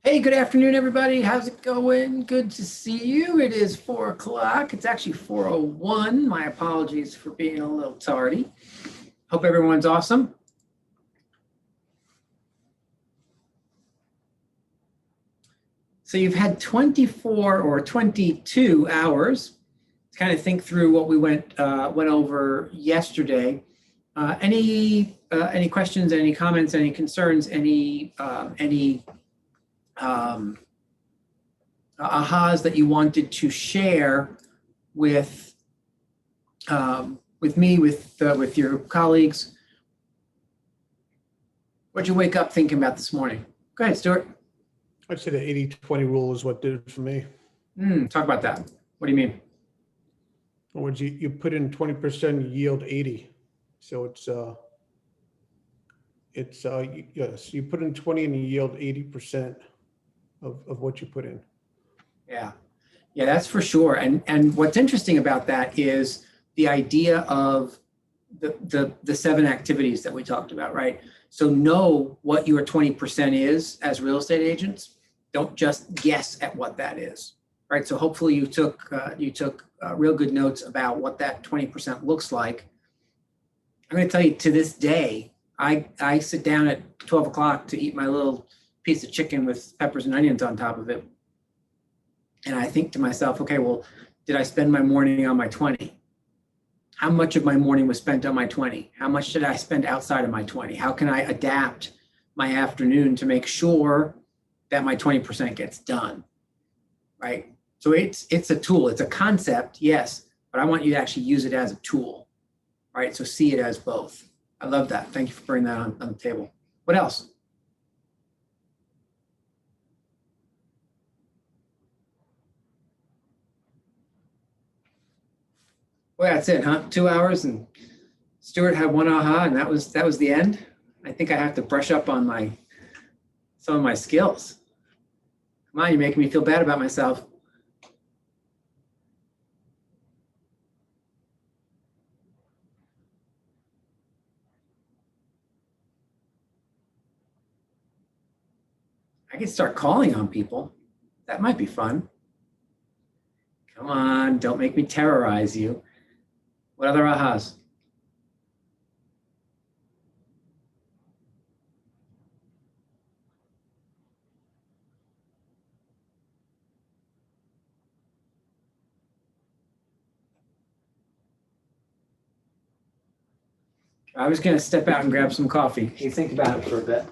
Hey, good afternoon, everybody. How's it going? Good to see you. It is 4 o'clock. It's actually 4:01. My apologies for being a little tardy. Hope everyone's awesome. So you've had 24 or 22 hours to kind of think through what we went over yesterday. Any questions, any comments, any concerns, any ahas that you wanted to share with me, with your colleagues? What'd you wake up thinking about this morning? Go ahead, Stuart. I'd say the 80-20 rule is what did it for me. Talk about that. What do you mean? When you put in 20%, yield 80. So yes, you put in 20 and you yield 80% of what you put in. Yeah, that's for sure. And what's interesting about that is the idea of the 7 activities that we talked about, right? So know what your 20% is as real estate agents. Don't just guess at what that is, right? So hopefully you took real good notes about what that 20% looks like. I'm going to tell you, to this day, I sit down at 12 o'clock to eat my little piece of chicken with peppers and onions on top of it. And I think to myself, okay, well, did I spend my morning on my 20? How much of my morning was spent on my 20? How much did I spend outside of my 20? How can I adapt my afternoon to make sure that my 20% gets done, right? So it's a tool, it's a concept, yes, but I want you to actually use it as a tool, right? So see it as both. I love that. Thank you for bringing that on the table. What else? Well, that's it, huh? 2 hours, and Stuart had one aha, and that was the end. I think I have to brush up on some of my skills. Come on, you're making me feel bad about myself. I can start calling on people. That might be fun. Come on, don't make me terrorize you. What other ahas? I was going to step out and grab some coffee. You think about it for a bit.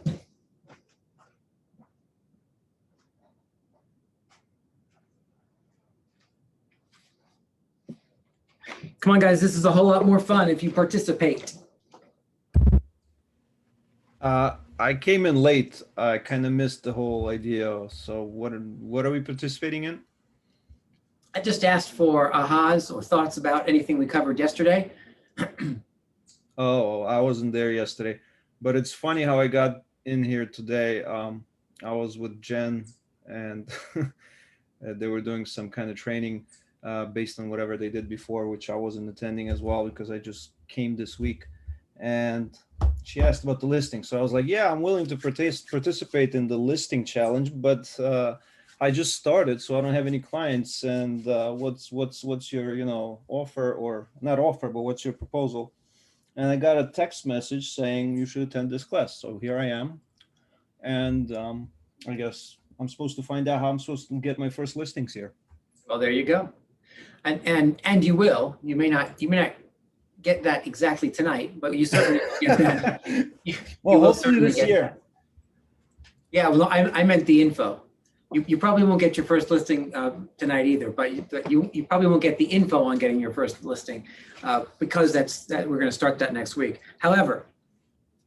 Come on, guys, this is a whole lot more fun if you participate. I came in late. I kind of missed the whole idea. So what are we participating in? I just asked for ahas or thoughts about anything we covered yesterday. Oh, I wasn't there yesterday, but it's funny how I got in here today. I was with Jen, and they were doing some kind of training based on whatever they did before, which I wasn't attending as well because I just came this week. And she asked about the listing, so I was like, "Yeah, I'm willing to participate in the listing challenge, but I just started, so I don't have any clients. And what's your offer, or not offer, but what's your proposal?" And I got a text message saying you should attend this class. So here I am, and I guess I'm supposed to find out how I'm supposed to get my first listings here. Well, there you go. And you will. You may not get that exactly tonight, but you certainly get that. Well, hopefully this year. Yeah, well, I meant the info. You probably won't get your first listing tonight either, but you probably won't get the info on getting your first listing because we're going to start that next week. However,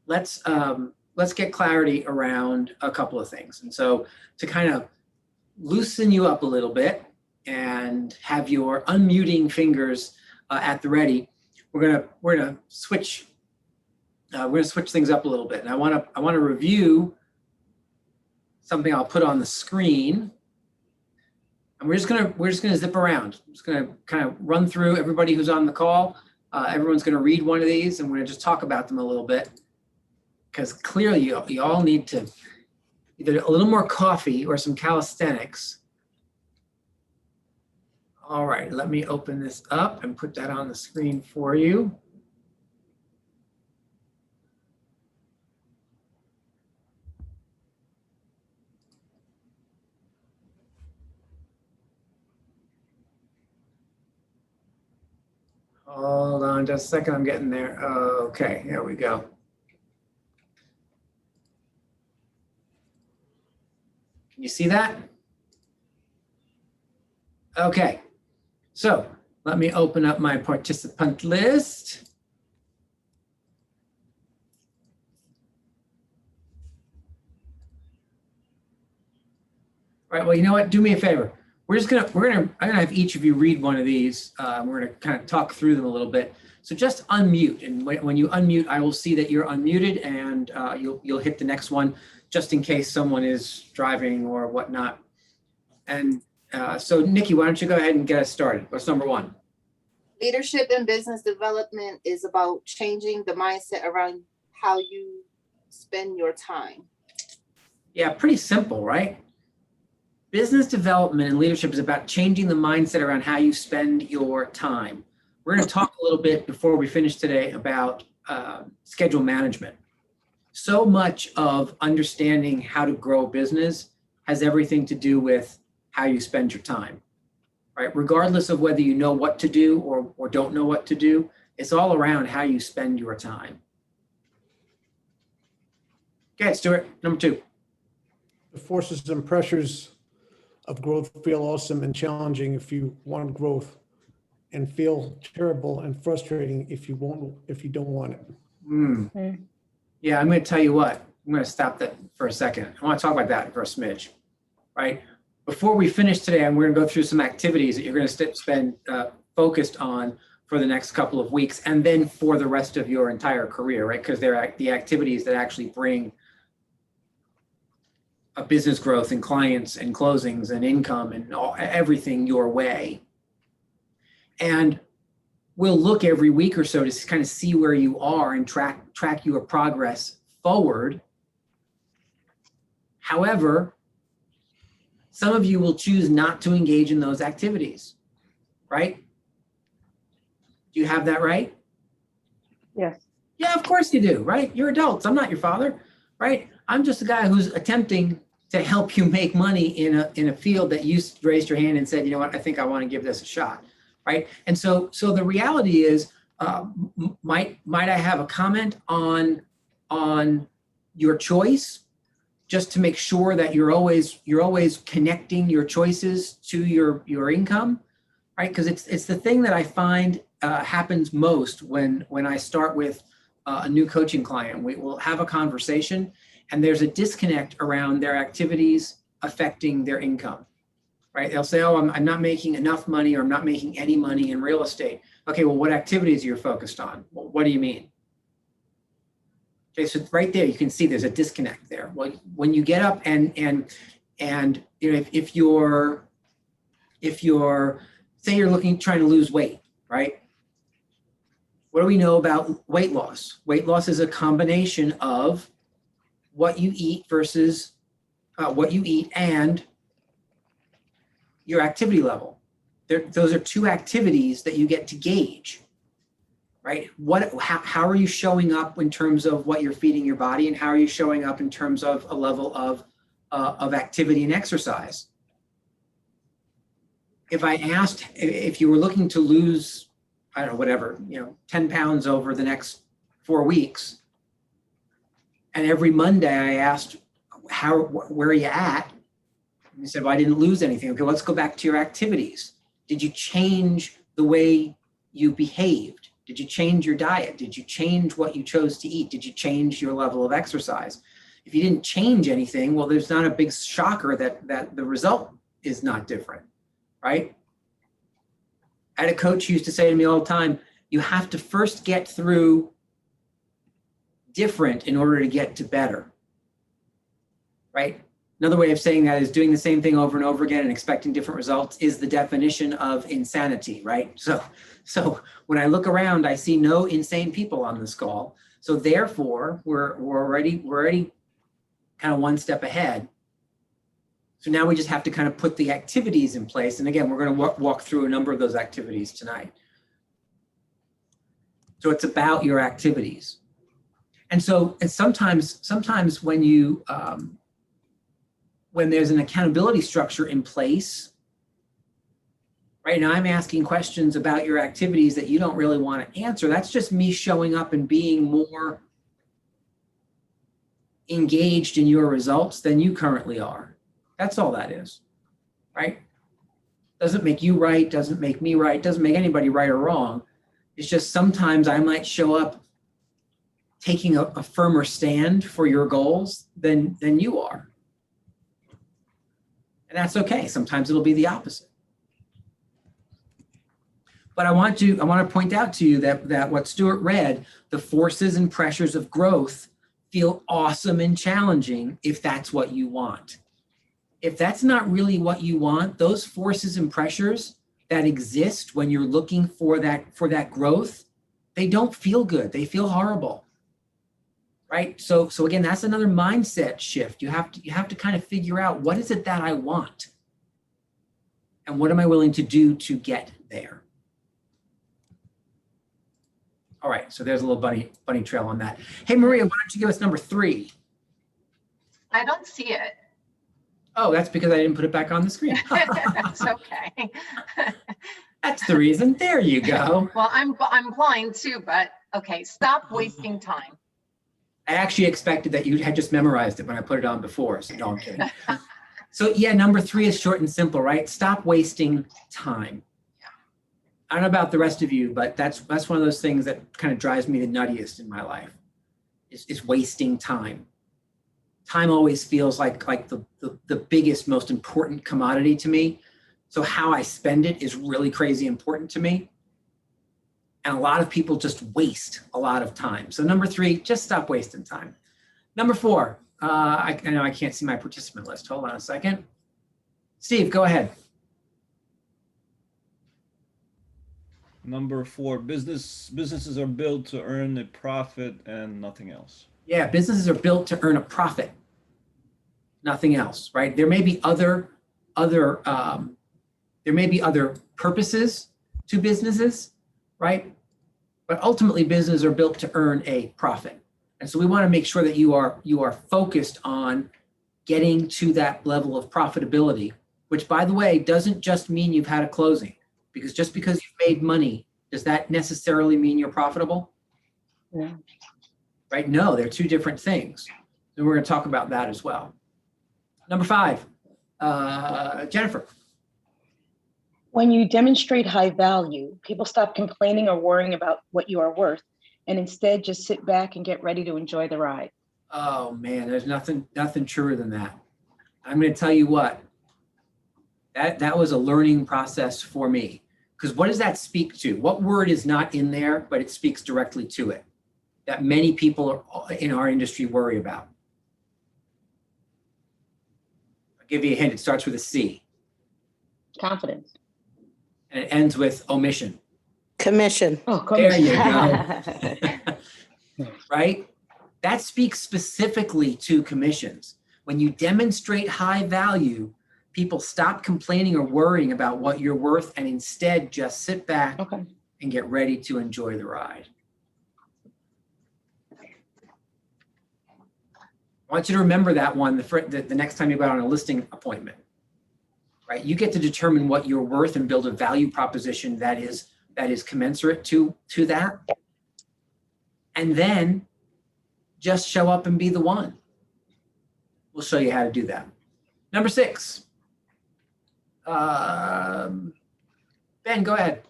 let's get clarity around a couple of things. And so to kind of loosen you up a little bit and have your unmuting fingers at the ready, we're gonna switch things up a little bit. And I want to review something I'll put on the screen, and we're just gonna zip around. I'm just gonna kind of run through everybody who's on the call. Everyone's gonna read one of these, and we're gonna just talk about them a little bit, because clearly you all need to either a little more coffee or some calisthenics. All right, let me open this up and put that on the screen for you. Hold on just a second, I'm getting there. Okay, there we go. Can you see that? Okay, so let me open up my participant list. All right, well, you know what? Do me a favor. I'm gonna have each of you read one of these. We're gonna kind of talk through them a little bit. So just unmute, and when you unmute, I will see that you're unmuted, and you'll hit the next one, just in case someone is driving or whatnot. And so Nikki, why don't you go ahead and get us started? What's number one? Leadership and business development is about changing the mindset around how you spend your time. Yeah, pretty simple, right? Business development and leadership is about changing the mindset around how you spend your time. We're going to talk a little bit before we finish today about schedule management. So much of understanding how to grow a business has everything to do with how you spend your time, right? Regardless of whether you know what to do or don't know what to do, it's all around how you spend your time. Okay, Stuart, number two. The forces and pressures of growth feel awesome and challenging if you want growth, and feel terrible and frustrating if you don't want it. Yeah, I'm going to tell you what. I'm going to stop that for a second. I want to talk about that for a smidge, right? Before we finish today, we're going to go through some activities that you're going to spend focused on for the next couple of weeks, and then for the rest of your entire career, right? Because they're the activities that actually bring a business growth and clients and closings and income and everything your way. And we'll look every week or so to kind of see where you are and track your progress forward. However, some of you will choose not to engage in those activities, right? Do you have that right? Yes. Yeah, of course you do, right? You're adults. I'm not your father, right? I'm just a guy who's attempting to help you make money in a field that you raised your hand and said, you know what, I think I want to give this a shot, right? And so the reality is, might I have a comment on your choice, just to make sure that you're always connecting your choices to your income, right? Because it's the thing that I find happens most when I start with a new coaching client. We will have a conversation, and there's a disconnect around their activities affecting their income, right? They'll say, oh, I'm not making enough money, or I'm not making any money in real estate. Okay, well, what activities are you focused on? Well, what do you mean? Okay, so right there, you can see there's a disconnect there. Well, when you get up and you know, if you're say you're trying to lose weight, right? What do we know about weight loss? Weight loss is a combination of what you eat versus what you eat and your activity level. Those are two activities that you get to gauge, right? How are you showing up in terms of what you're feeding your body, and how are you showing up in terms of a level of activity and exercise? If I asked if you were looking to lose, I don't know, whatever, 10 pounds over the next 4 weeks, and every Monday I asked, where are you at? And he said, well, I didn't lose anything. Okay, let's go back to your activities. Did you change the way you behaved? Did you change your diet? Did you change what you chose to eat? Did you change your level of exercise? If you didn't change anything, well, there's not a big shocker that the result is not different, right? I had a coach who used to say to me all the time, you have to first get through different in order to get to better, right? Another way of saying that is doing the same thing over and over again and expecting different results is the definition of insanity, right? So when I look around, I see no insane people on this call. So therefore, we're already kind of one step ahead. So now we just have to kind of put the activities in place. And again, we're going to walk through a number of those activities tonight. So it's about your activities. And so, and sometimes when you, when there's an accountability structure in place, right now I'm asking questions about your activities that you don't really want to answer. That's just me showing up and being more engaged in your results than you currently are. That's all that is, right? Doesn't make you right, doesn't make me right, doesn't make anybody right or wrong. It's just sometimes I might show up taking a firmer stand for your goals than you are. And that's okay. Sometimes it'll be the opposite. But I want to point out to you that what Stuart read, the forces and pressures of growth feel awesome and challenging if that's what you want. If that's not really what you want, those forces and pressures that exist when you're looking for that growth, they don't feel good. They feel horrible. Right? So again, that's another mindset shift. You have to kind of figure out, what is it that I want? And what am I willing to do to get there? All right, so there's a little bunny trail on that. Hey, Maria, why don't you give us number 3? I don't see it. Oh, that's because I didn't put it back on the screen. That's okay. That's the reason. There you go. Well, I'm blind too, but okay. Stop wasting time. I actually expected that you had just memorized it when I put it on before. So no, I'm kidding. So yeah, number 3 is short and simple, right? Stop wasting time. I don't know about the rest of you, but that's one of those things that kind of drives me the nuttiest in my life, is wasting time. Time always feels like the biggest, most important commodity to me. So how I spend it is really crazy important to me. And a lot of people just waste a lot of time. So number 3, just stop wasting time. Number 4, I know I can't see my participant list. Hold on a second. Steve, go ahead. Number 4, businesses are built to earn a profit and nothing else. Yeah, businesses are built to earn a profit, nothing else, right? There may be other purposes to businesses, right? But ultimately, businesses are built to earn a profit, and so we want to make sure that you are focused on getting to that level of profitability. Which, by the way, doesn't just mean you've had a closing, because just because you've made money, does that necessarily mean you're profitable? Yeah. Right? No, they're 2 different things. And we're going to talk about that as well. Number 5, Jennifer. When you demonstrate high value, people stop complaining or worrying about what you are worth, and instead just sit back and get ready to enjoy the ride. Oh man, there's nothing truer than that. I'm going to tell you what, that was a learning process for me. Because what does that speak to? What word is not in there, but it speaks directly to it, that many people in our industry worry about? I'll give you a hint. It starts with a C. Confidence. And it ends with omission. Commission. Oh, There you go. Right? That speaks specifically to commissions. When you demonstrate high value, people stop complaining or worrying about what you're worth and instead just sit back and get ready to enjoy the ride. I want you to remember that one the next time you go out on a listing appointment. Right? You get to determine what you're worth and build a value proposition that is commensurate to that. And then just show up and be the one. We'll show you how to do that. Number 6. Ben, go ahead.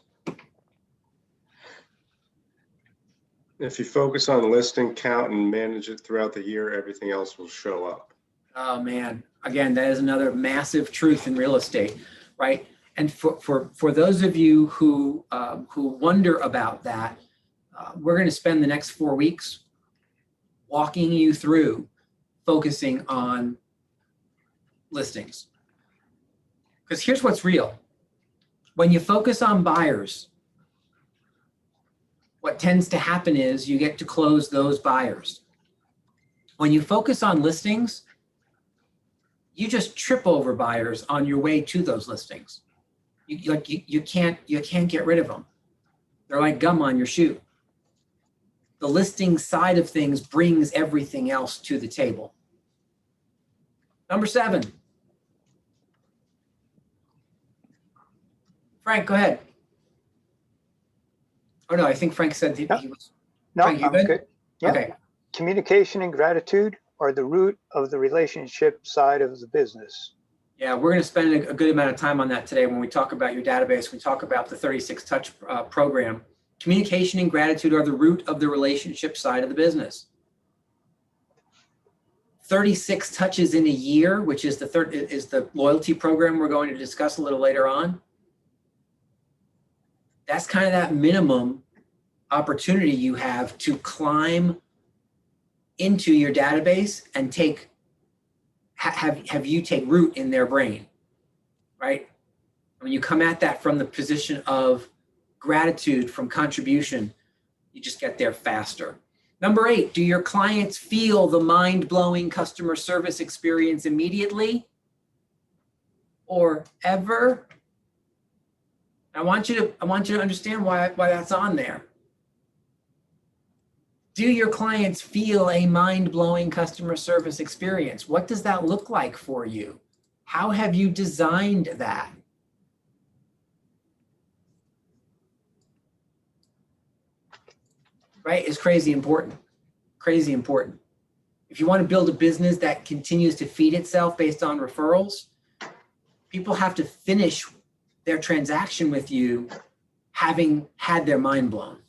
If you focus on listing count and manage it throughout the year, everything else will show up. Oh man, again, that is another massive truth in real estate, right? And for those of you who wonder about that, we're going to spend the next 4 weeks walking you through focusing on listings. Because here's what's real. When you focus on buyers, what tends to happen is you get to close those buyers. When you focus on listings, you just trip over buyers on your way to those listings. You can't get rid of them. They're like gum on your shoe. The listing side of things brings everything else to the table. Number 7. Frank, go ahead. Oh no, I think Frank said he was. No, Frank, you I'm good? good. Yeah. Okay. Communication and gratitude are the root of the relationship side of the business. Yeah, we're going to spend a good amount of time on that today when we talk about your database. We talk about the 36 Touch program. Communication and gratitude are the root of the relationship side of the business. 36 touches in a year, which is the loyalty program we're going to discuss a little later on. That's kind of that minimum opportunity you have to climb into your database and have you take root in their brain, right? When you come at that from the position of gratitude, from contribution, you just get there faster. Number 8, do your clients feel the mind-blowing customer service experience immediately or ever? I want you to understand why that's on there. Do your clients feel a mind-blowing customer service experience? What does that look like for you? How have you designed that? Right? It's crazy important. Crazy important. If you want to build a business that continues to feed itself based on referrals, people have to finish their transaction with you having had their mind blown.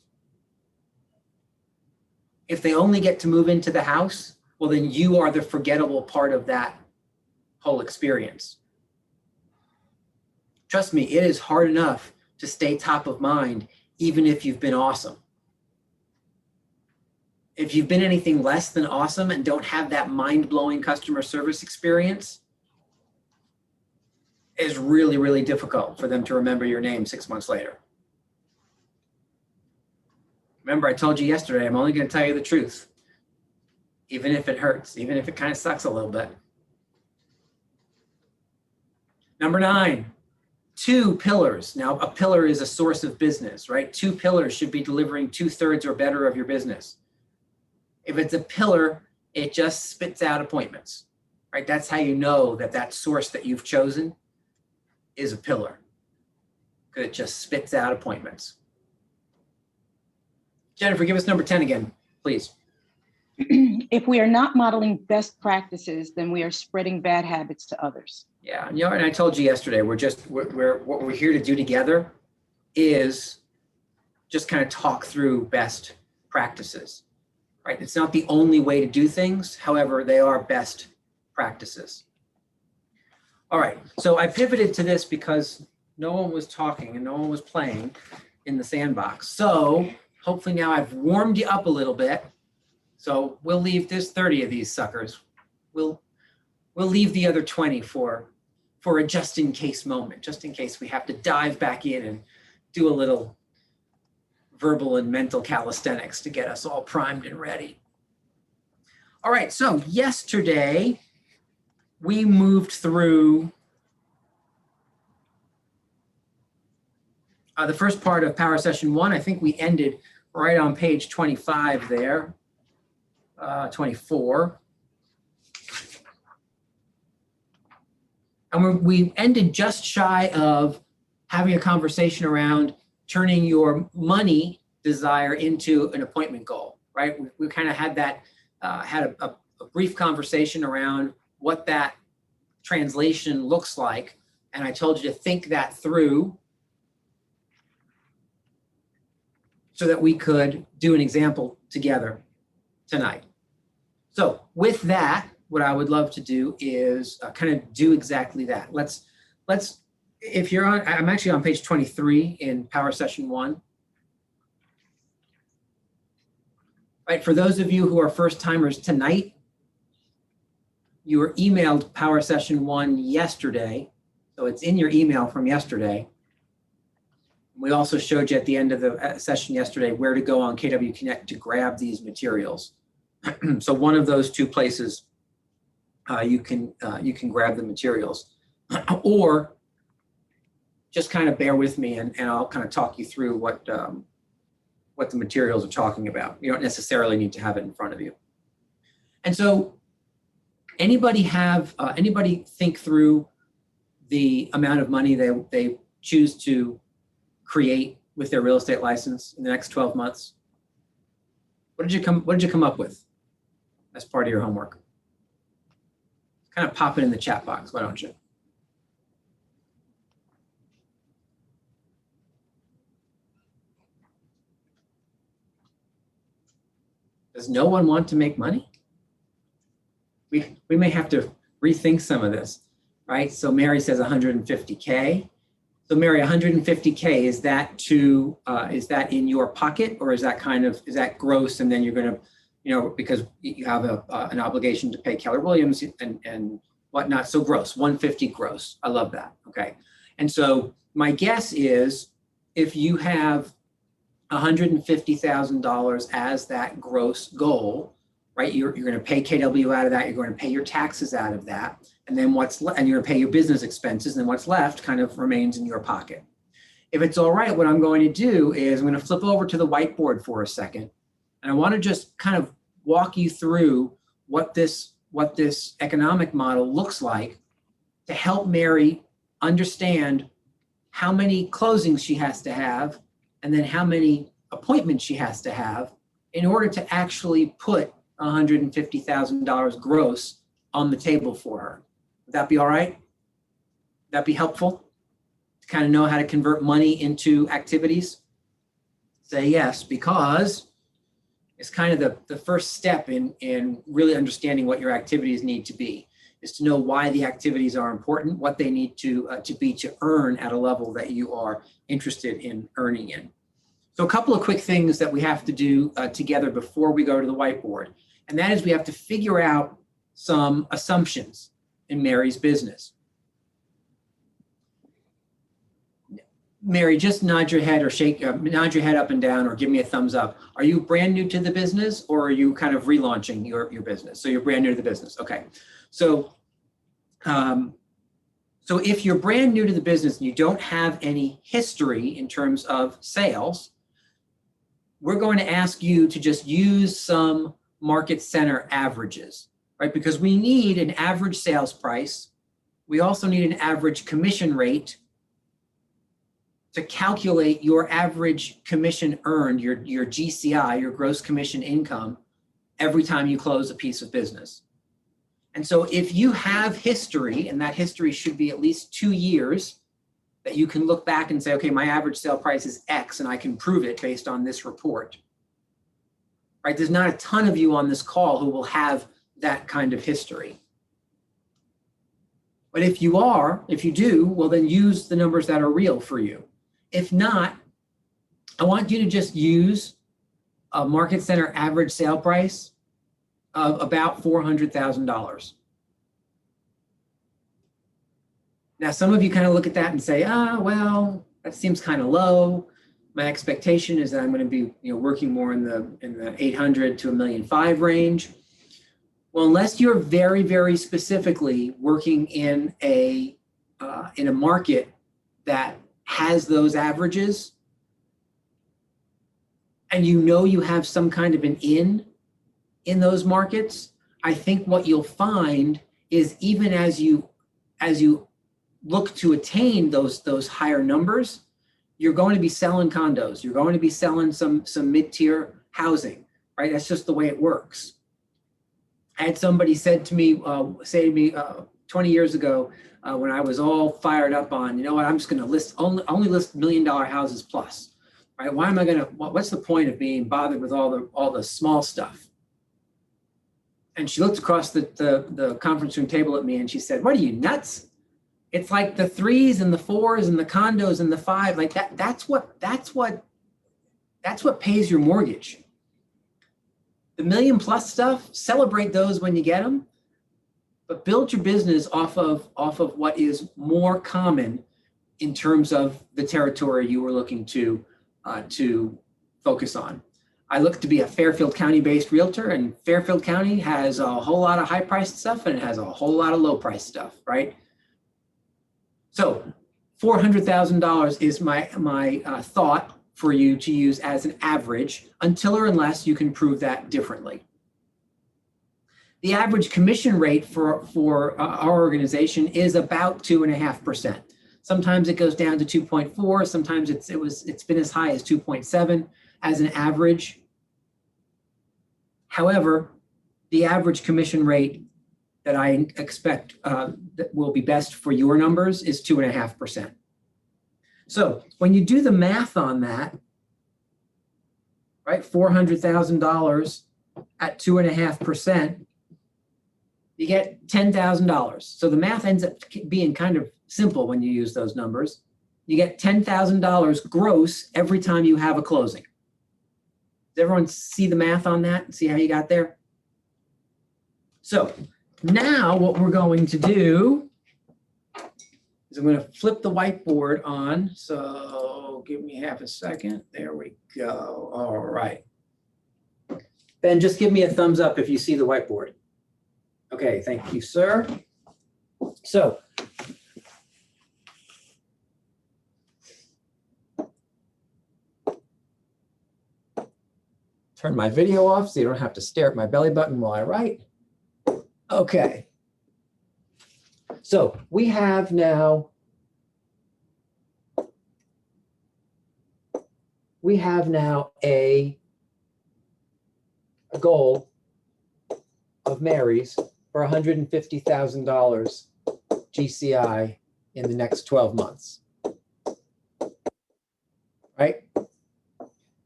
If they only get to move into the house, well, then you are the forgettable part of that whole experience. Trust me, it is hard enough to stay top of mind, even if you've been awesome. If you've been anything less than awesome and don't have that mind-blowing customer service experience, it's really, really difficult for them to remember your name 6 months later. Remember, I told you yesterday, I'm only going to tell you the truth, even if it hurts, even if it kind of sucks a little bit. Number 9, 2 pillars. Now, a pillar is a source of business, right? 2 pillars should be delivering 2/3 or better of your business. If it's a pillar, it just spits out appointments, right? That's how you know that that source that you've chosen is a pillar, because it just spits out appointments. Jennifer, give us number 10 again, please. If we are not modeling best practices, then we are spreading bad habits to others. Yeah, and I told you yesterday, what we're here to do together is just kind of talk through best practices, right? It's not the only way to do things. However, they are best practices. All right, so I pivoted to this because no one was talking and no one was playing in the sandbox. So hopefully now I've warmed you up a little bit. So we'll leave, there's 30 of these suckers. We'll leave the other 20 for a just in case moment, just in case we have to dive back in and do a little verbal and mental calisthenics to get us all primed and ready. All right, so yesterday we moved through the first part of Power Session 1. I think we ended right on page 25 there, 24. And we ended just shy of having a conversation around turning your money desire into an appointment goal, right? We kind of had that, had a brief conversation around what that translation looks like. And I told you to think that through so that we could do an example together tonight. So with that, what I would love to do is kind of do exactly that. Let's, if you're on, I'm actually on page 23 in Power Session 1. Right, for those of you who are first timers tonight, you were emailed Power Session 1 yesterday. So it's in your email from yesterday. We also showed you at the end of the session yesterday where to go on KW Connect to grab these materials. So one of those 2 places you can grab the materials, or just kind of bear with me and I'll kind of talk you through what the materials are talking about. You don't necessarily need to have it in front of you. And so anybody think through the amount of money they choose to create with their real estate license in the next 12 months? What did you come up with as part of your homework? Kind of pop it in the chat box, why don't you? Does no one want to make money? We may have to rethink some of this, right? So Mary says 150K. So Mary, 150K, is that in your pocket, or is that gross, and then you're going to, because you have an obligation to pay Keller Williams and whatnot. So gross, 150 gross. I love that. Okay. And so my guess is if you have $150,000 as that gross goal, right? You're going to pay KW out of that. You're going to pay your taxes out of that. And then and you're going to pay your business expenses. And then what's left kind of remains in your pocket. If it's all right, what I'm going to do is I'm going to flip over to the whiteboard for a second. And I want to just kind of walk you through what this economic model looks like to help Mary understand how many closings she has to have, and then how many appointments she has to have in order to actually put $150,000 gross on the table for her. Would that be all right? Would that be helpful to kind of know how to convert money into activities? Say yes, because it's kind of the first step in really understanding what your activities need to be, is to know why the activities are important, what they need to be to earn at a level that you are interested in earning in. So a couple of quick things that we have to do together before we go to the whiteboard. And that is we have to figure out some assumptions in Mary's business. Mary, just nod your head or nod your head up and down or give me a thumbs up. Are you brand new to the business, or are you kind of relaunching your business? So you're brand new to the business. Okay. So if you're brand new to the business and you don't have any history in terms of sales, we're going to ask you to just use some market center averages, right? Because we need an average sales price. We also need an average commission rate to calculate your average commission earned, your GCI, your gross commission income, every time you close a piece of business. And so if you have history, and that history should be at least 2 years, that you can look back and say, okay, my average sale price is X, and I can prove it based on this report. Right? There's not a ton of you on this call who will have that kind of history. But if you do, well, then use the numbers that are real for you. If not, I want you to just use a market center average sale price of about $400,000. Now, some of you kind of look at that and say, well, that seems kind of low. My expectation is that I'm going to be working more in the 800 to $1.5 million range. Well, unless you're very, very specifically working in a market that has those averages, and you have some kind of an in those markets, I think what you'll find is even as you look to attain those higher numbers, you're going to be selling condos. You're going to be selling some mid-tier housing, right? That's just the way it works. I had somebody say to me 20 years ago when I was all fired up on, I'm just going to only list $1 million houses plus, right? Why am I what's the point of being bothered with all the small stuff? And she looked across the conference room table at me and she said, "What are you, nuts? It's like the 3s and the 4s and the condos and the 5, like that's what pays your mortgage. The $1 million+ stuff, celebrate those when you get them, but build your business off of what is more common in terms of the territory you were looking to focus on. I look to be a Fairfield County-based realtor, and Fairfield County has a whole lot of high-priced stuff and it has a whole lot of low-priced stuff, right? So $400,000 is my thought for you to use as an average until or unless you can prove that differently. The average commission rate for our organization is about 2.5%. Sometimes it goes down to 2.4. Sometimes it's been as high as 2.7 as an average. However, the average commission rate that I expect that will be best for your numbers is 2.5%. So when you do the math on that, right, $400,000 at 2.5%, you get $10,000. So the math ends up being kind of simple when you use those numbers. You get $10,000 gross every time you have a closing. Does everyone see the math on that and see how you got there? So now what we're going to do is I'm going to flip the whiteboard on. So give me half a second. There we go. All right. Ben, just give me a thumbs up if you see the whiteboard. Okay, thank you, sir. So turn my video off so you don't have to stare at my belly button while I write. Okay. So we have now a goal of Mary's for $150,000 GCI in the next 12 months, right?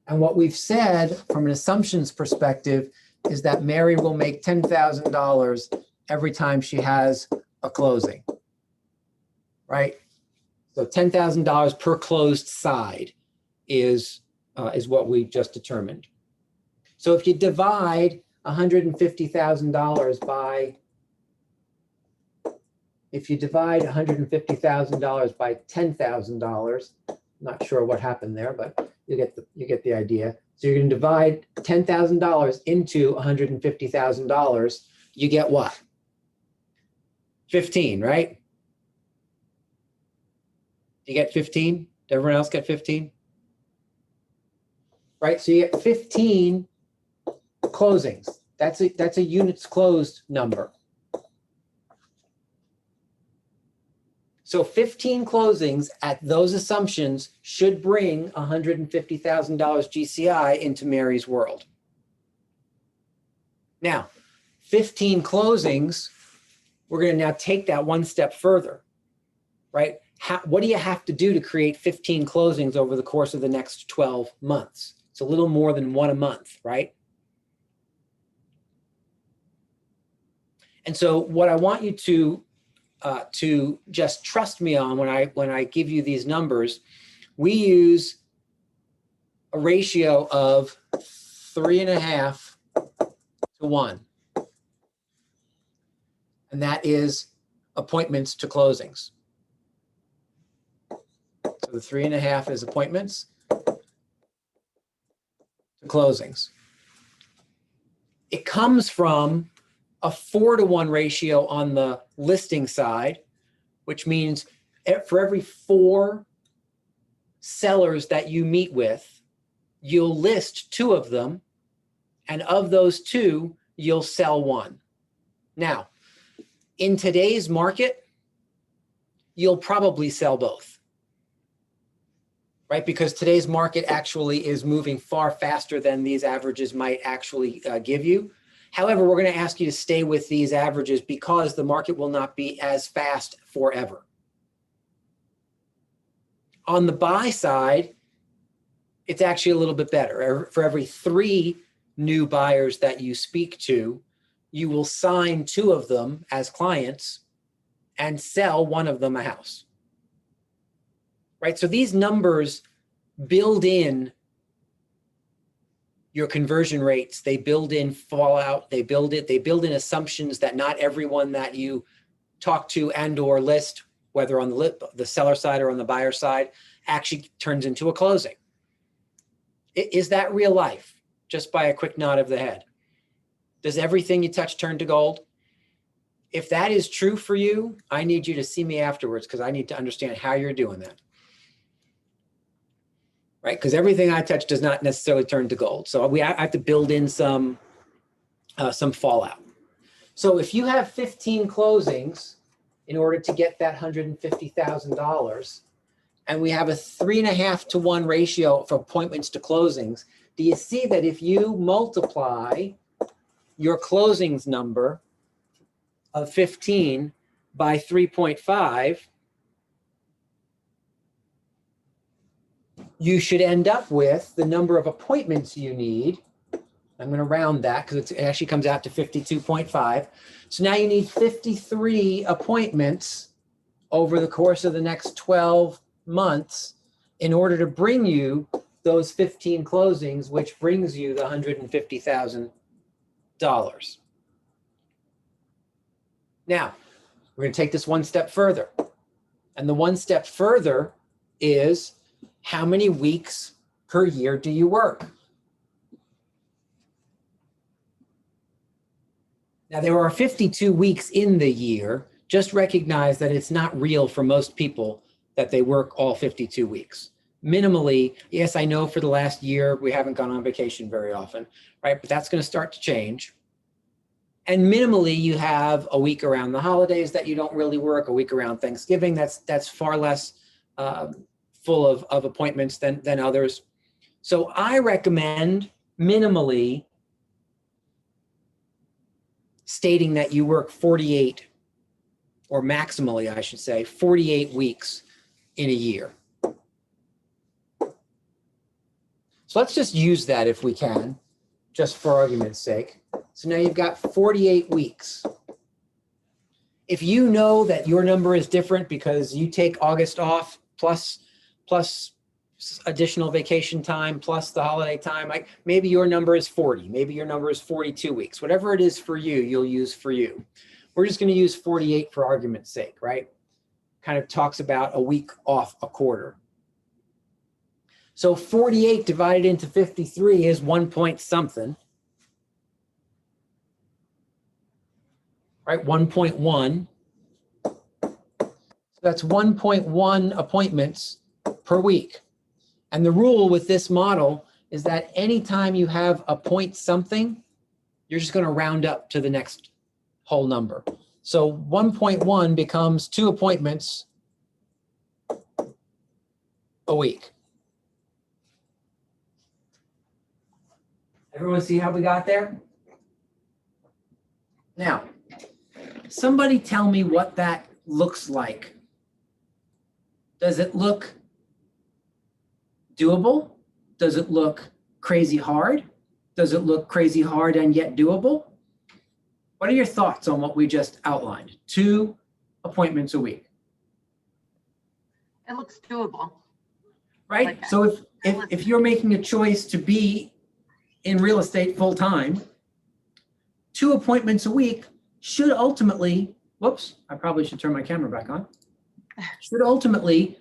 And what we've said from an assumptions perspective is that Mary will make $10,000 every time she has a closing, right? So $10,000 per closed side is what we just determined. So if you divide $150,000 by, if you divide $150,000 by $10,000, I'm not sure what happened there, but you get the idea. So you're going to divide $10,000 into $150,000. You get what? 15, right? You get 15? Did everyone else get 15? Right, so you get 15 closings. That's a units closed number. So 15 closings at those assumptions should bring $150,000 GCI into Mary's world. Now, 15 closings, we're going to now take that one step further, right? What do you have to do to create 15 closings over the course of the next 12 months? It's a little more than one a month, right? And so what I want you to just trust me on when I give you these numbers, we use a ratio of 3.5 to 1. And that is appointments to closings. So the 3.5 is appointments to closings. It comes from a 4-to-1 ratio on the listing side, which means for every 4 sellers that you meet with, you'll list 2 of them, and of those 2, you'll sell 1. Now, in today's market, you'll probably sell both, right? Because today's market actually is moving far faster than these averages might actually give you. However, we're going to ask you to stay with these averages because the market will not be as fast forever. On the buy side, it's actually a little bit better. For every 3 new buyers that you speak to, you will sign 2 of them as clients and sell 1 of them a house. Right? So these numbers build in your conversion rates, they build in fallout, they build in assumptions that not everyone that you talk to and or list, whether on the seller side or on the buyer side, actually turns into a closing. Is that real life? just by a quick nod of the head? Does everything you touch turn to gold? If that is true for you, I need you to see me afterwards because I need to understand how you're doing that. Right? Because everything I touch does not necessarily turn to gold. So I have to build in some fallout. So if you have 15 closings in order to get that $150,000, and we have a 3.5 to 1 ratio of appointments to closings, do you see that if you multiply your closings number of 15 by 3.5, you should end up with the number of appointments you need. I'm going to round that because it actually comes out to 52.5. So now you need 53 appointments over the course of the next 12 months in order to bring you those 15 closings, which brings you the $150,000. Now, we're going to take this one step further. And the one step further is how many weeks per year do you work? Now, there are 52 weeks in the year. Just recognize that it's not real for most people that they work all 52 weeks. Minimally, yes, I know for the last year we haven't gone on vacation very often, right? But that's going to start to change. And minimally, you have a week around the holidays that you don't really work, a week around Thanksgiving. That's far less full of appointments than others. So I recommend minimally stating that you work 48, or maximally, I should say, 48 weeks in a year. So let's just use that if we can, just for argument's sake. So now you've got 48 weeks. If you know that your number is different because you take August off plus additional vacation time plus the holiday time, like maybe your number is 40, maybe your number is 42 weeks. Whatever it is for you, you'll use for you. We're just going to use 48 for argument's sake, right? Kind of talks about a week off a quarter. So 48 divided into 53 is 1 point something, right? 1.1. So that's 1.1 appointments per week. And the rule with this model is that anytime you have a point something, you're just going to round up to the next whole number. So 1.1 becomes 2 appointments a week. Everyone see how we got there? Now, somebody tell me what that looks like. Does it look doable? Does it look crazy hard? Does it look crazy hard and yet doable? What are your thoughts on what we just outlined? 2 appointments a week. It looks doable. Right? Like that. So if you're making a choice to be in real estate full time, 2 appointments a week should ultimately, whoops, I probably should turn my camera back on, should ultimately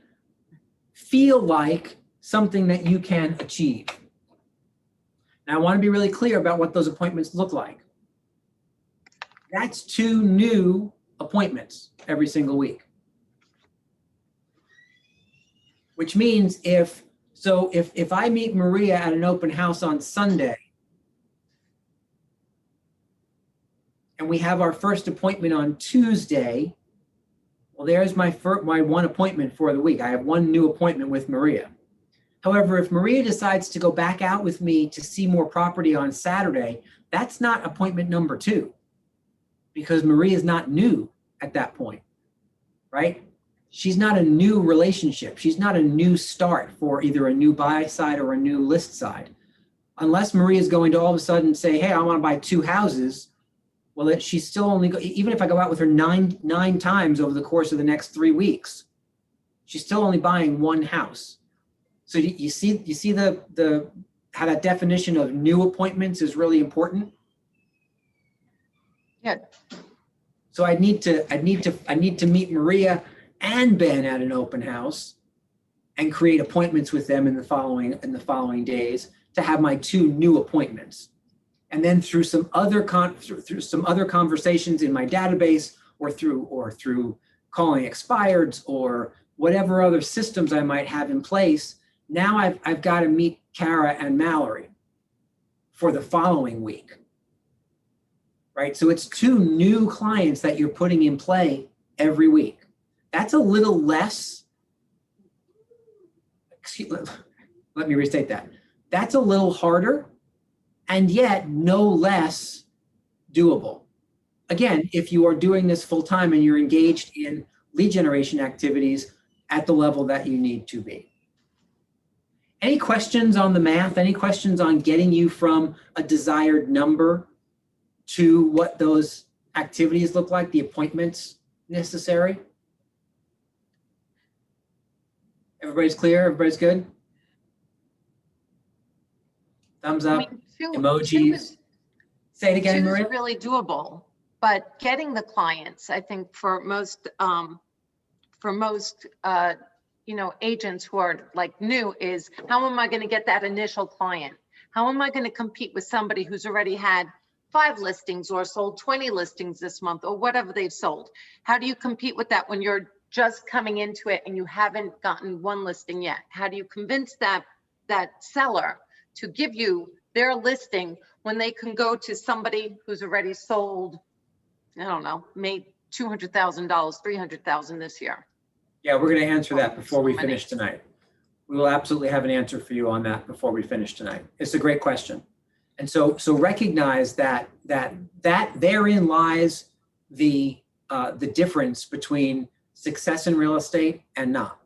feel like something that you can achieve. Now I want to be really clear about what those appointments look like. That's 2 new appointments every single week. Which means if I meet Maria at an open house on Sunday and we have our first appointment on Tuesday, well, there's my 1 appointment for the week. I have 1 new appointment with Maria. However, if Maria decides to go back out with me to see more property on Saturday, that's not appointment number 2 because Maria is not new at that point, right? She's not a new relationship. She's not a new start for either a new buy side or a new list side. Unless Maria is going to all of a sudden say, hey, I want to buy 2 houses. Well, she's still only, even if I go out with her nine times over the course of the next 3 weeks, she's still only buying 1 house. So you see the how that definition of new appointments is really important. Yeah. So I need to meet Maria and Ben at an open house and create appointments with them in the following days to have my 2 new appointments. And then through some other conversations in my database, or through calling expireds, or whatever other systems I might have in place, now I've got to meet Kara and Mallory for the following week. Right? So it's 2 new clients that you're putting in play every week. That's a little less, let me restate that. That's a little harder, and yet no less doable. Again, if you are doing this full time and you're engaged in lead generation activities at the level that you need to be. Any questions on the math? Any questions on getting you from a desired number to what those activities look like, the appointments necessary? Everybody's clear? Everybody's good? Thumbs up, Two emojis. is Say it again, Maria. really doable, but getting the clients, I think for most agents who are like new, is how am I going to get that initial client? How am I going to compete with somebody who's already had 5 listings or sold 20 listings this month or whatever they've sold? How do you compete with that when you're just coming into it and you haven't gotten 1 listing yet? How do you convince that seller to give you their listing when they can go to somebody who's already sold, I don't know, made $200,000, $300,000 this year? Yeah, we're going to answer that before we finish tonight. We will absolutely have an answer for you on that before we finish tonight. It's a great question. And so recognize that therein lies the difference between success in real estate and not,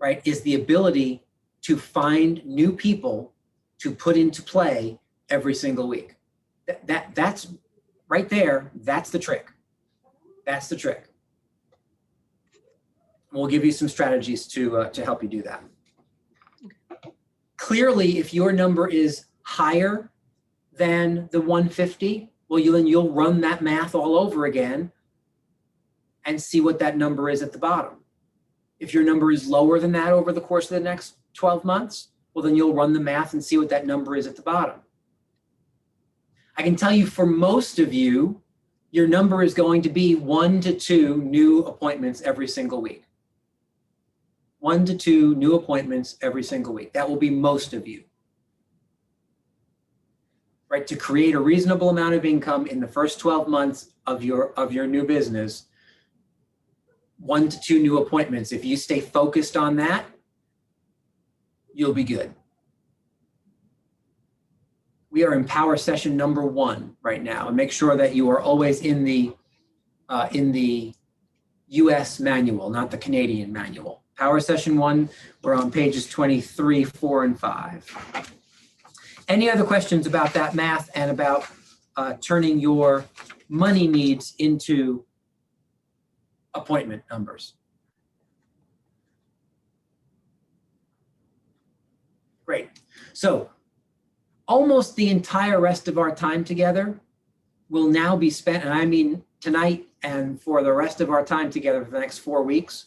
right? Is the ability to find new people to put into play every single week. That's right there. That's the trick. That's the trick. We'll give you some strategies to help you do that. Clearly, if your number is higher than the 150, well, you'll run that math all over again and see what that number is at the bottom. If your number is lower than that over the course of the next 12 months, well, then you'll run the math and see what that number is at the bottom. I can tell you for most of you, your number is going to be 1 to 2 new appointments every single week. 1 to 2 new appointments every single week. That will be most of you. Right? To create a reasonable amount of income in the first 12 months of your new business, 1 to 2 new appointments. If you stay focused on that, you'll be good. We are in power session number 1 right now, and make sure that you are always in the US manual, not the Canadian manual. Power session 1, we're on pages 23, 4, and 5. Any other questions about that math and about turning your money needs into appointment numbers? Great. So almost the entire rest of our time together will now be spent, and I mean tonight and for the rest of our time together for the next 4 weeks,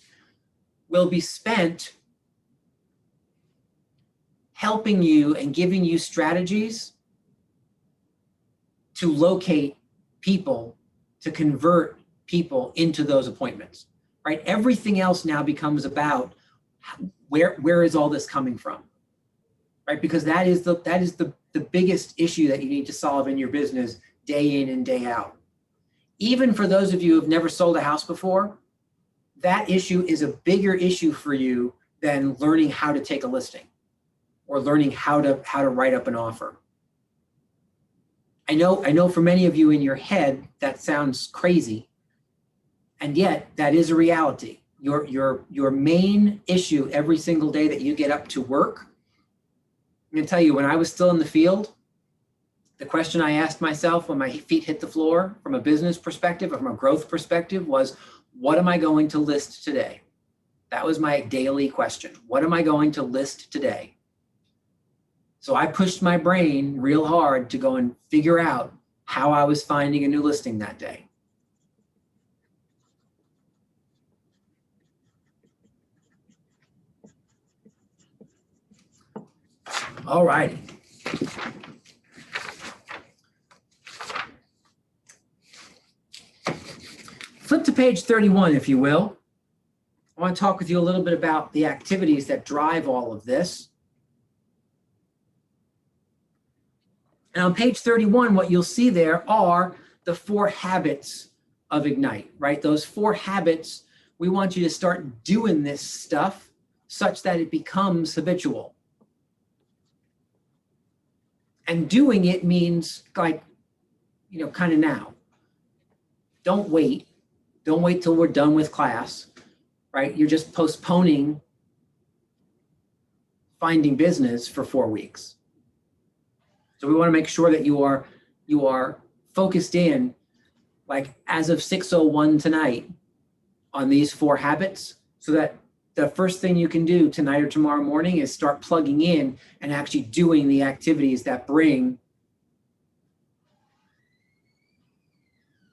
will be spent helping you and giving you strategies to locate people, to convert people into those appointments, right? Everything else now becomes about where is all this coming from, right? Because that is the biggest issue that you need to solve in your business day in and day out. Even for those of you who have never sold a house before, that issue is a bigger issue for you than learning how to take a listing or learning how to write up an offer. I know for many of you in your head that sounds crazy, and yet that is a reality. Your main issue every single day that you get up to work, I'm going to tell you, when I was still in the field, the question I asked myself when my feet hit the floor from a business perspective, from a growth perspective, was, what am I going to list today? That was my daily question. What am I going to list today? So I pushed my brain real hard to go and figure out how I was finding a new listing that day. All righty. Flip to page 31, if you will. I want to talk with you a little bit about the activities that drive all of this. And on page 31, what you'll see there are the 4 habits of Ignite, right? Those 4 habits, we want you to start doing this stuff such that it becomes habitual. And doing it means like, you know, kind of now. Don't wait. Don't wait till we're done with class, right? You're just postponing finding business for 4 weeks. So we want to make sure that you are focused in, like as of 6:01 tonight, on these 4 habits, so that the first thing you can do tonight or tomorrow morning is start plugging in and actually doing the activities that bring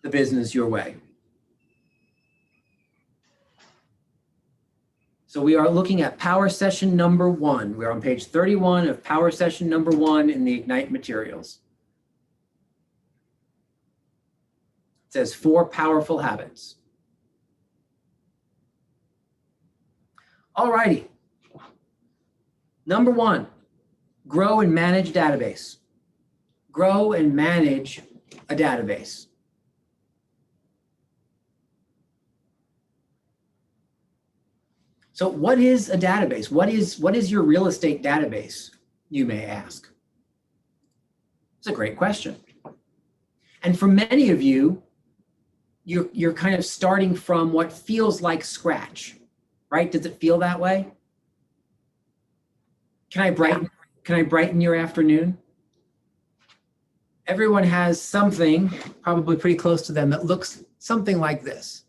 the business your way. So we are looking at power session number 1. We're on page 31 of power session number 1 in the Ignite materials. It says 4 powerful habits. All righty. Number 1, grow and manage database. Grow and manage a database. So what is a database? What is your real estate database, you may ask? It's a great question. And for many of you, you're kind of starting from what feels like scratch, right? Does it feel that way? Can I brighten your afternoon? Everyone has something probably pretty close to them that looks something like this.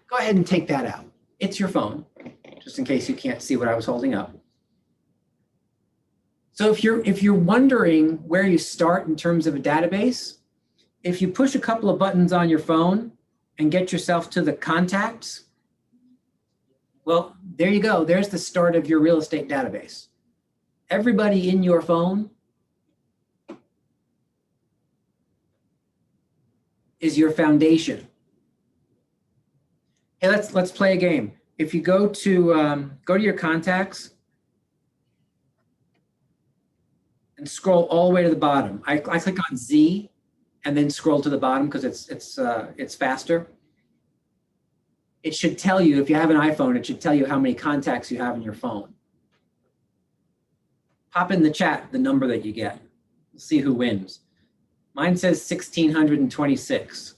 Go ahead and take that out. It's your phone, just in case you can't see what I was holding up. So if you're wondering where you start in terms of a database, if you push a couple of buttons on your phone and get yourself to the contacts, well, there you go. There's the start of your real estate database. Everybody in your phone is your foundation. Hey, let's play a game. If you go to your contacts and scroll all the way to the bottom. I click on Z and then scroll to the bottom because it's faster. It should tell you, if you have an iPhone, it should tell you how many contacts you have in your phone. Pop in the chat the number that you get. We'll see who wins. Mine says 1,626.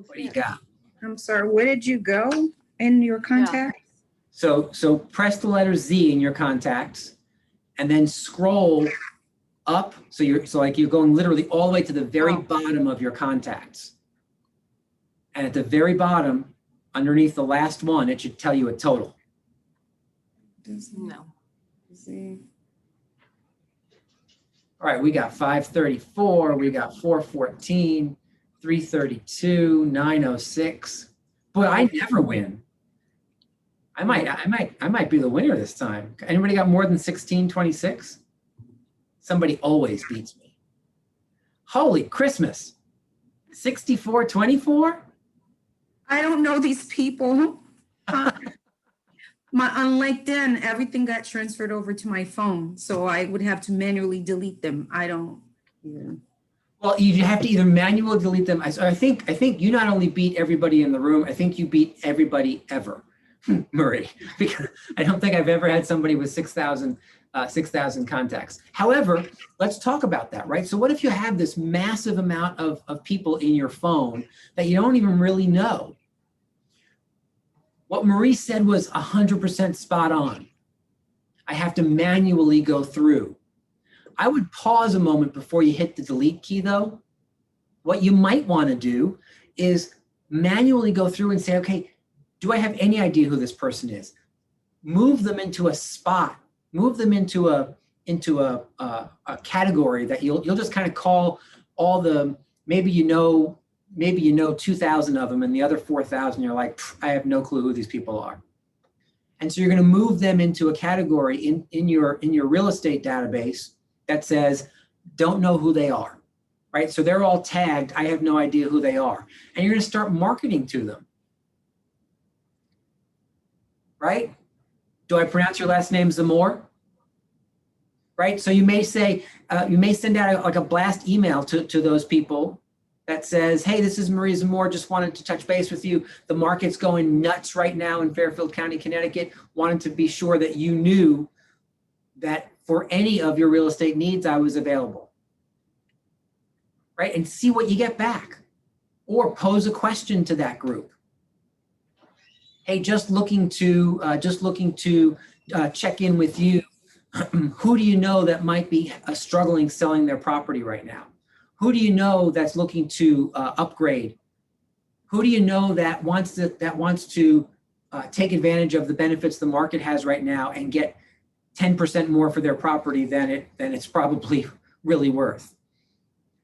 What do you got? I'm sorry, where did you go in your contacts? So press the letter Z in your contacts and then scroll up. So you're going literally all the way to the very bottom of your contacts. And at the very bottom, underneath the last one, it should tell you a total. No. See. All right, we got 534, we got 414, 332, 906. Boy, I never win. I might be the winner this time. Anybody got more than 1626? Somebody always beats me. Holy Christmas. 6424? I don't know these people. On LinkedIn, everything got transferred over to my phone, so I would have to manually delete them. I don't. Yeah. Well, you have to either manually delete them. I think you not only beat everybody in the room, I think you beat everybody ever, Marie, because I don't think I've ever had somebody with 6,000 contacts. However, let's talk about that, right? So what if you have this massive amount of people in your phone that you don't even really know? What Marie said was 100% spot on. I have to manually go through. I would pause a moment before you hit the delete key though. What you might want to do is manually go through and say, okay, do I have any idea who this person is? Move them into a spot, move them into a category that you'll just kind of call all the, maybe you know maybe you know 2,000 of them, and the other 4,000, you're like, I have no clue who these people are. And so you're going to move them into a category in your real estate database that says, don't know who they are, right? So they're all tagged, I have no idea who they are. And you're going to start marketing to them, right? Do I pronounce your last name Zamor? Right? So you may say, you may send out like a blast email to those people that says, hey, this is Marie Zamor, just wanted to touch base with you. The market's going nuts right now in Fairfield County, Connecticut. Wanted to be sure that you knew that for any of your real estate needs, I was available. Right? And see what you get back. Or pose a question to that group. Hey, just looking to check in with you. Who do you know that might be struggling selling their property right now? Who do you know that's looking to upgrade? Who do you know that wants to take advantage of the benefits the market has right now and get 10% more for their property than it's probably really worth?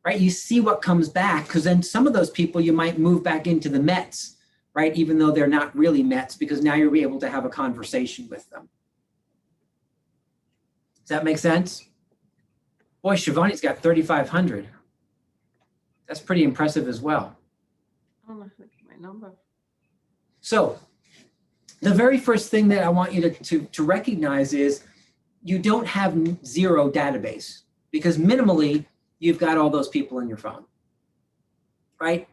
Right? You see what comes back, because then some of those people you might move back into the Mets, right? Even though they're not really Mets, because now you'll be able to have a conversation with them. Does that make sense? Boy, Shivani's got 3,500. That's pretty impressive as well. I don't know if I get my number. So the very first thing that I want you to recognize is you don't have zero database, because minimally you've got all those people in your phone, right?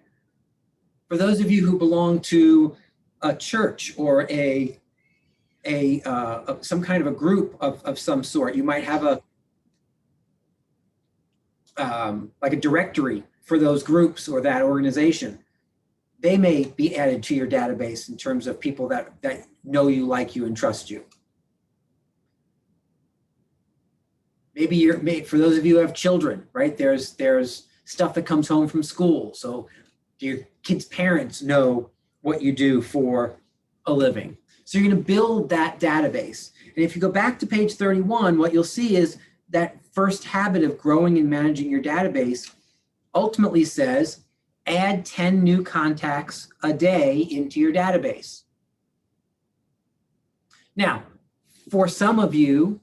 For those of you who belong to a church or some kind of a group of some sort, you might have like a directory for those groups or that organization. They may be added to your database in terms of people that know you, like you, and trust you. Maybe for those of you who have children, right? There's stuff that comes home from school. So your kids' parents know what you do for a living. So you're going to build that database. And if you go back to page 31, what you'll see is that first habit of growing and managing your database ultimately says, add 10 new contacts a day into your database. Now, for some of you,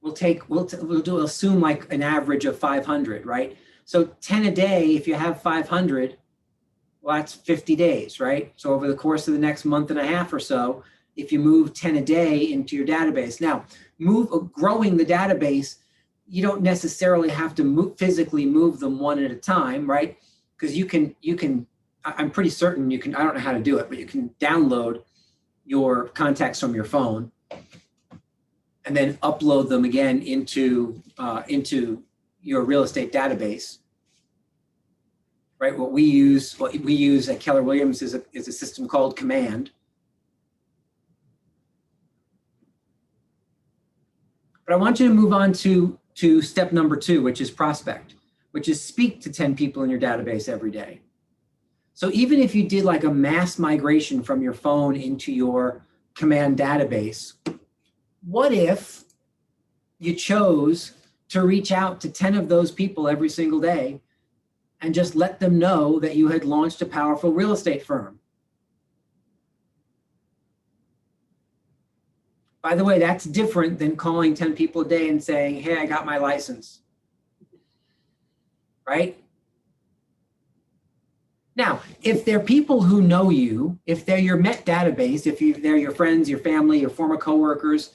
we'll assume like an average of 500, right? So 10 a day, if you have 500, well, that's 50 days, right? So over the course of the next month and a half or so, if you move 10 a day into your database. Now, growing the database, you don't necessarily have to physically move them one at a time, right? Because you can, I'm pretty certain you can, I don't know how to do it, but you can download your contacts from your phone and then upload them again into your real estate database. Right, what we use at Keller Williams is a system called Command. But I want you to move on to step number 2, which is prospect, which is speak to 10 people in your database every day. So even if you did like a mass migration from your phone into your Command database, what if you chose to reach out to 10 of those people every single day and just let them know that you had launched a powerful real estate firm? By the way, that's different than calling 10 people a day and saying, hey, I got my license, right? Now, if they're people who know you, if they're your Met database, they're your friends, your family, your former coworkers,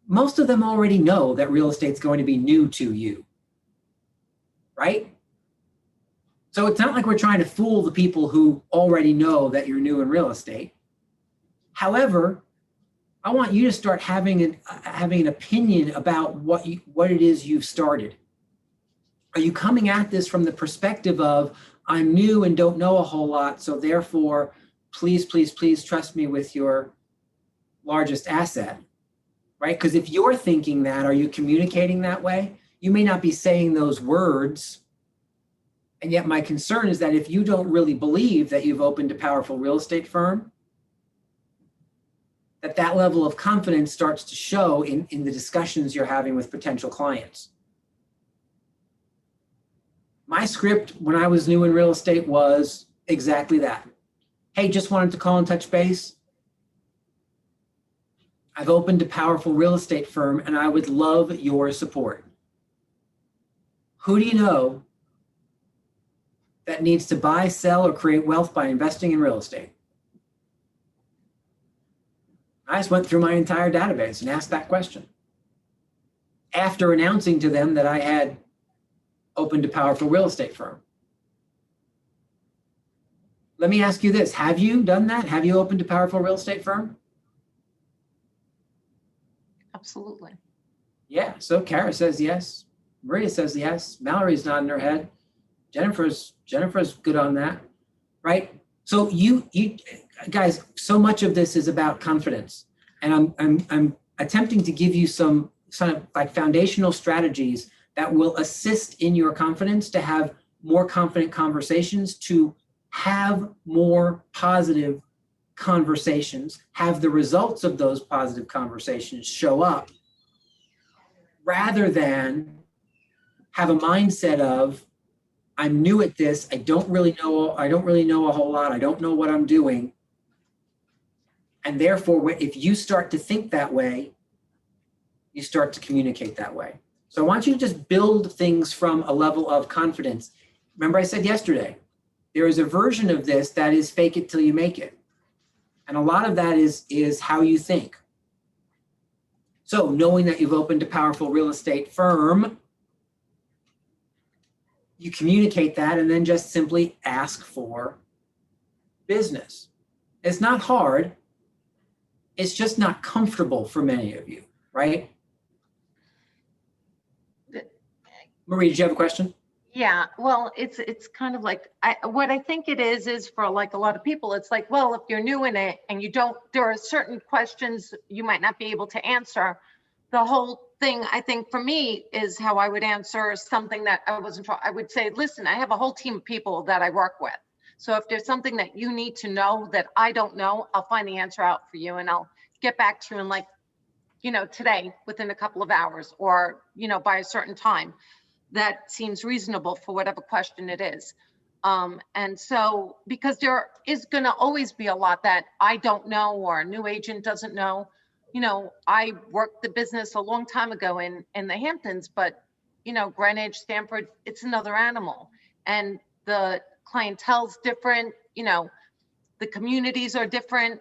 most of them already know that real estate's going to be new to you. Right? So it's not like we're trying to fool the people who already know that you're new in real estate. However, I want you to start having an opinion about what it is you've started. Are you coming at this from the perspective of, I'm new and don't know a whole lot, so therefore, please, please, please trust me with your largest asset, right? Because if you're thinking that, are you communicating that way? You may not be saying those words. And yet my concern is that if you don't really believe that you've opened a powerful real estate firm, that level of confidence starts to show in the discussions you're having with potential clients. My script when I was new in real estate was exactly that. Hey, just wanted to call and touch base. I've opened a powerful real estate firm and I would love your support. Who do you know that needs to buy, sell, or create wealth by investing in real estate? I just went through my entire database and asked that question. After announcing to them that I had opened a powerful real estate firm. Let me ask you this. Have you done that? Have you opened a powerful real estate firm? Absolutely. Yeah, so Kara says yes. Maria says yes. Mallory's nodding her head. Jennifer's good on that, right? So you guys, so much of this is about confidence, and I'm attempting to give you some of like foundational strategies that will assist in your confidence to have more confident conversations, to have more positive conversations, have the results of those positive conversations show up, rather than have a mindset of, I'm new at this, I don't really know a whole lot, I don't know what I'm doing. And therefore, if you start to think that way, you start to communicate that way. So I want you to just build things from a level of confidence. Remember I said yesterday, there is a version of this that is fake it till you make it. And a lot of that is how you think. So knowing that you've opened a powerful real estate firm, you communicate that and then just simply ask for business. It's not hard. It's just not comfortable for many of you, right? Marie, did you have a question? Yeah, well, it's kind of like, what I think it is for like a lot of people, it's like, well, if you're new in it and you don't, there are certain questions you might not be able to answer. The whole thing, I think for me, is how I would answer something that I wasn't sure. I would say, listen, I have a whole team of people that I work with. So if there's something that you need to know that I don't know, I'll find the answer out for you and I'll get back to you in like, today within a couple of hours or, by a certain time. That seems reasonable for whatever question it is. And so, because there is going to always be a lot that I don't know or a new agent doesn't know. I worked the business a long time ago in the Hamptons, but, Greenwich, Stamford, it's another animal. And the clientele's different, the communities are different.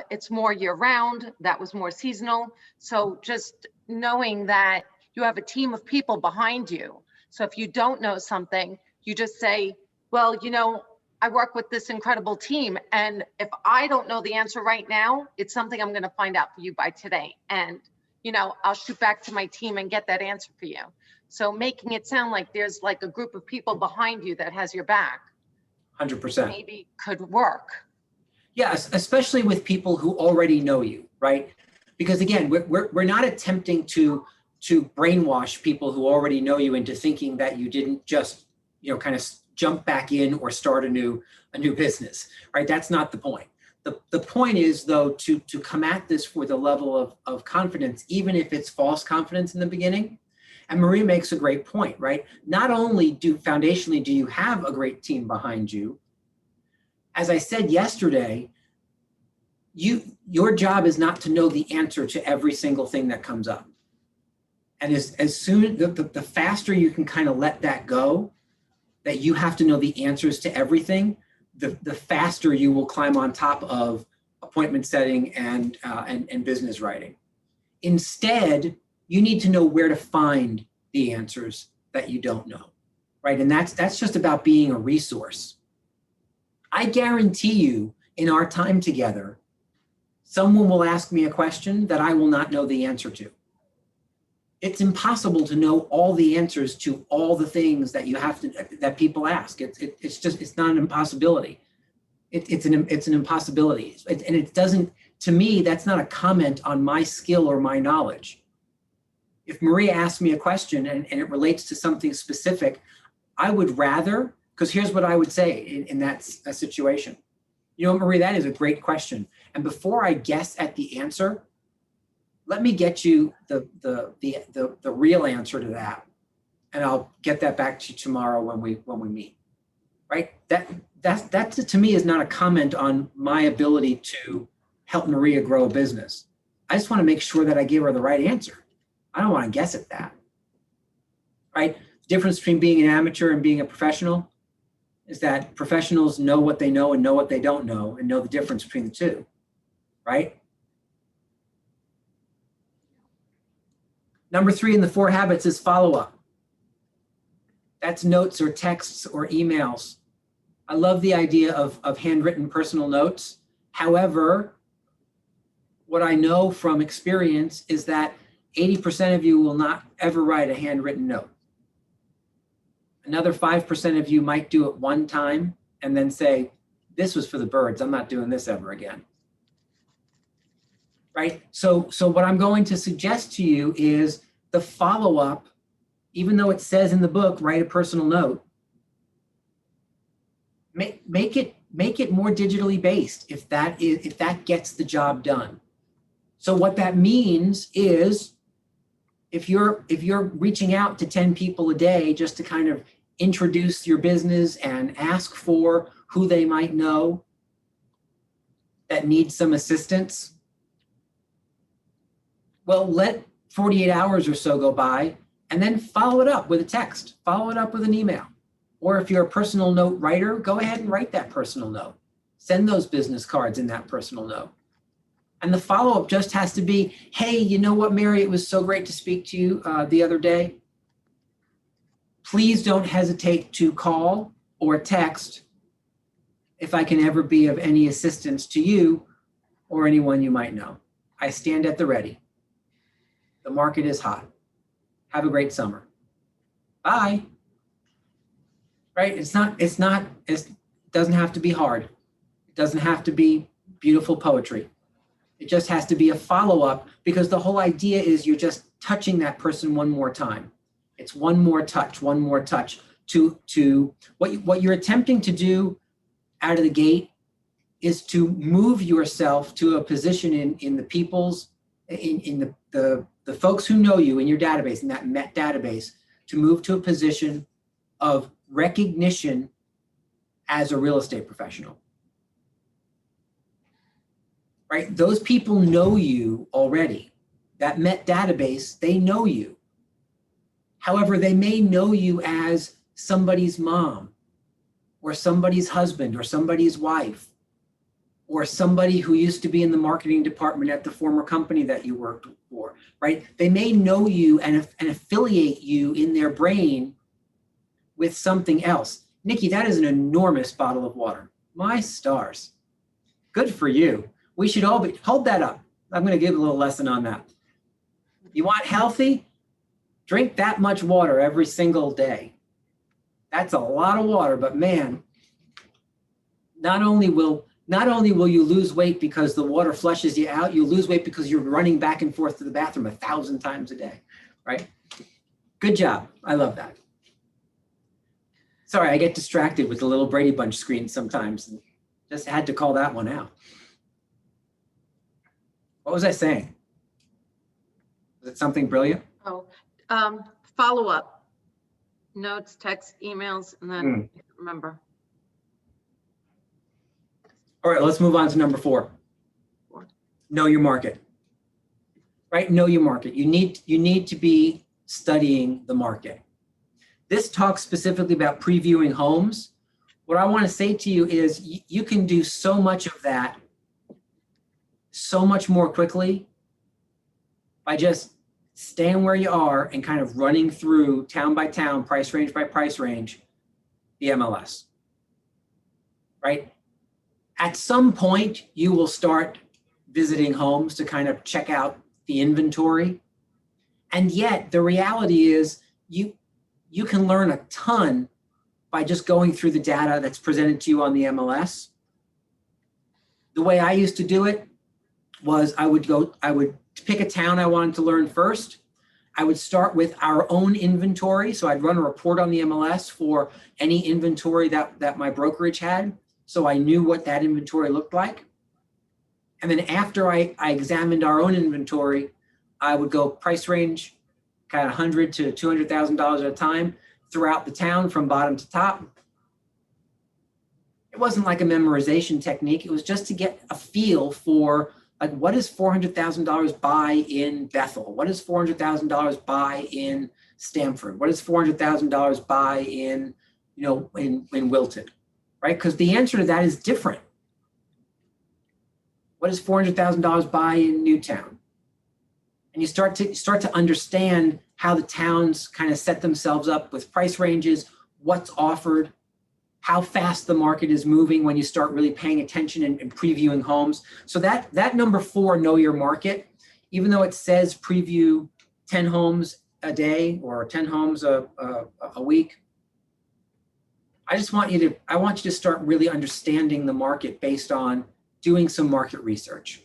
It's more year round. That was more seasonal. So just knowing that you have a team of people behind you. So if you don't know something, you just say, well, I work with this incredible team. And if I don't know the answer right now, it's something I'm going to find out for you by today. And, I'll shoot back to my team and get that answer for you. So making it sound like there's like a group of people behind you that has your back. 100%. Maybe could work. Yes, especially with people who already know you, right? Because again, we're not attempting to brainwash people who already know you into thinking that you didn't just, kind of jump back in or start a new business, right? That's not the point. The point is, though, to come at this with a level of confidence, even if it's false confidence in the beginning. And Marie makes a great point, right? Not only foundationally do you have a great team behind you, as I said yesterday, your job is not to know the answer to every single thing that comes up. And as soon, the faster you can kind of let that go, that you have to know the answers to everything, the faster you will climb on top of appointment setting and business writing. Instead, you need to know where to find the answers that you don't know, right? And that's just about being a resource. I guarantee you, in our time together, someone will ask me a question that I will not know the answer to. It's impossible to know all the answers to all the things that that people ask. It's not an impossibility. It's an impossibility. And it doesn't, to me, that's not a comment on my skill or my knowledge. If Maria asks me a question and it relates to something specific, I would rather, because here's what I would say in that situation. Marie, that is a great question. And before I guess at the answer, let me get you the real answer to that. and I'll get that back to you tomorrow when we meet. Right? That to me is not a comment on my ability to help Maria grow a business. I just want to make sure that I give her the right answer. I don't want to guess at that. Right? The difference between being an amateur and being a professional is that professionals know what they know and know what they don't know and know the difference between the two. Right? Number 3 in the 4 habits is follow-up. That's notes or texts or emails. I love the idea of handwritten personal notes. However, what I know from experience is that 80% of you will not ever write a handwritten note. Another 5% of you might do it one time and then say, this was for the birds. I'm not doing this ever again. Right? So what I'm going to suggest to you is the follow-up, even though it says in the book, write a personal note, make it more digitally based if that gets the job done. So what that means is if you're reaching out to 10 people a day just to kind of introduce your business and ask for who they might know that needs some assistance, well, let 48 hours or so go by and then follow it up with a text, follow it up with an email. Or if you're a personal note writer, go ahead and write that personal note. Send those business cards in that personal note. And the follow-up just has to be, hey, you know what, Mary, it was so great to speak to you the other day. Please don't hesitate to call or text if I can ever be of any assistance to you or anyone you might know. I stand at the ready. The market is hot. Have a great summer. Bye. Right? It doesn't have to be hard. It doesn't have to be beautiful poetry. It just has to be a follow-up, because the whole idea is you're just touching that person one more time. It's one more touch to what you're attempting to do out of the gate is to move yourself to a position in the people's, in the folks who know you in your database, in that MET database, to move to a position of recognition as a real estate professional. Right? Those people know you already. That MET database, they know you. However, they may know you as somebody's mom or somebody's husband or somebody's wife or somebody who used to be in the marketing department at the former company that you worked for, right? They may know you and affiliate you in their brain with something else. Nikki, that is an enormous bottle of water. My stars. Good for you. We should all be, hold that up. I'm going to give a little lesson on that. You want healthy? Drink that much water every single day. That's a lot of water, but man, not only will you lose weight because the water flushes you out, you lose weight because you're running back and forth to the bathroom 1,000 times a day, right? Good job. I love that. Sorry, I get distracted with the little Brady Bunch screen sometimes. Just had to call that one out. What was I saying? Was it something brilliant? Oh, follow up, notes, text, emails, and then remember. All right, let's move on to number 4. Know your market. Right? Know your market. You need to be studying the market. This talks specifically about previewing homes. What I want to say to you is you can do so much of that so much more quickly by just staying where you are and kind of running through town by town, price range by price range, the MLS, right? At some point, you will start visiting homes to kind of check out the inventory. And yet the reality is you can learn a ton by just going through the data that's presented to you on the MLS. The way I used to do it was I would pick a town I wanted to learn first. I would start with our own inventory. So I'd run a report on the MLS for any inventory that my brokerage had. So I knew what that inventory looked like. And then after I examined our own inventory, I would go price range, kind of $100,000 to $200,000 at a time throughout the town from bottom to top. It wasn't like a memorization technique. It was just to get a feel for, like, what does $400,000 buy in Bethel? What does $400,000 buy in Stamford? What does $400,000 buy in, in Wilton, right? Because the answer to that is different. What does $400,000 buy in Newtown? And you start to understand how the towns kind of set themselves up with price ranges, what's offered, how fast the market is moving when you start really paying attention and previewing homes. So that number 4, know your market, even though it says preview 10 homes a day or 10 homes a week, I want you to start really understanding the market based on doing some market research.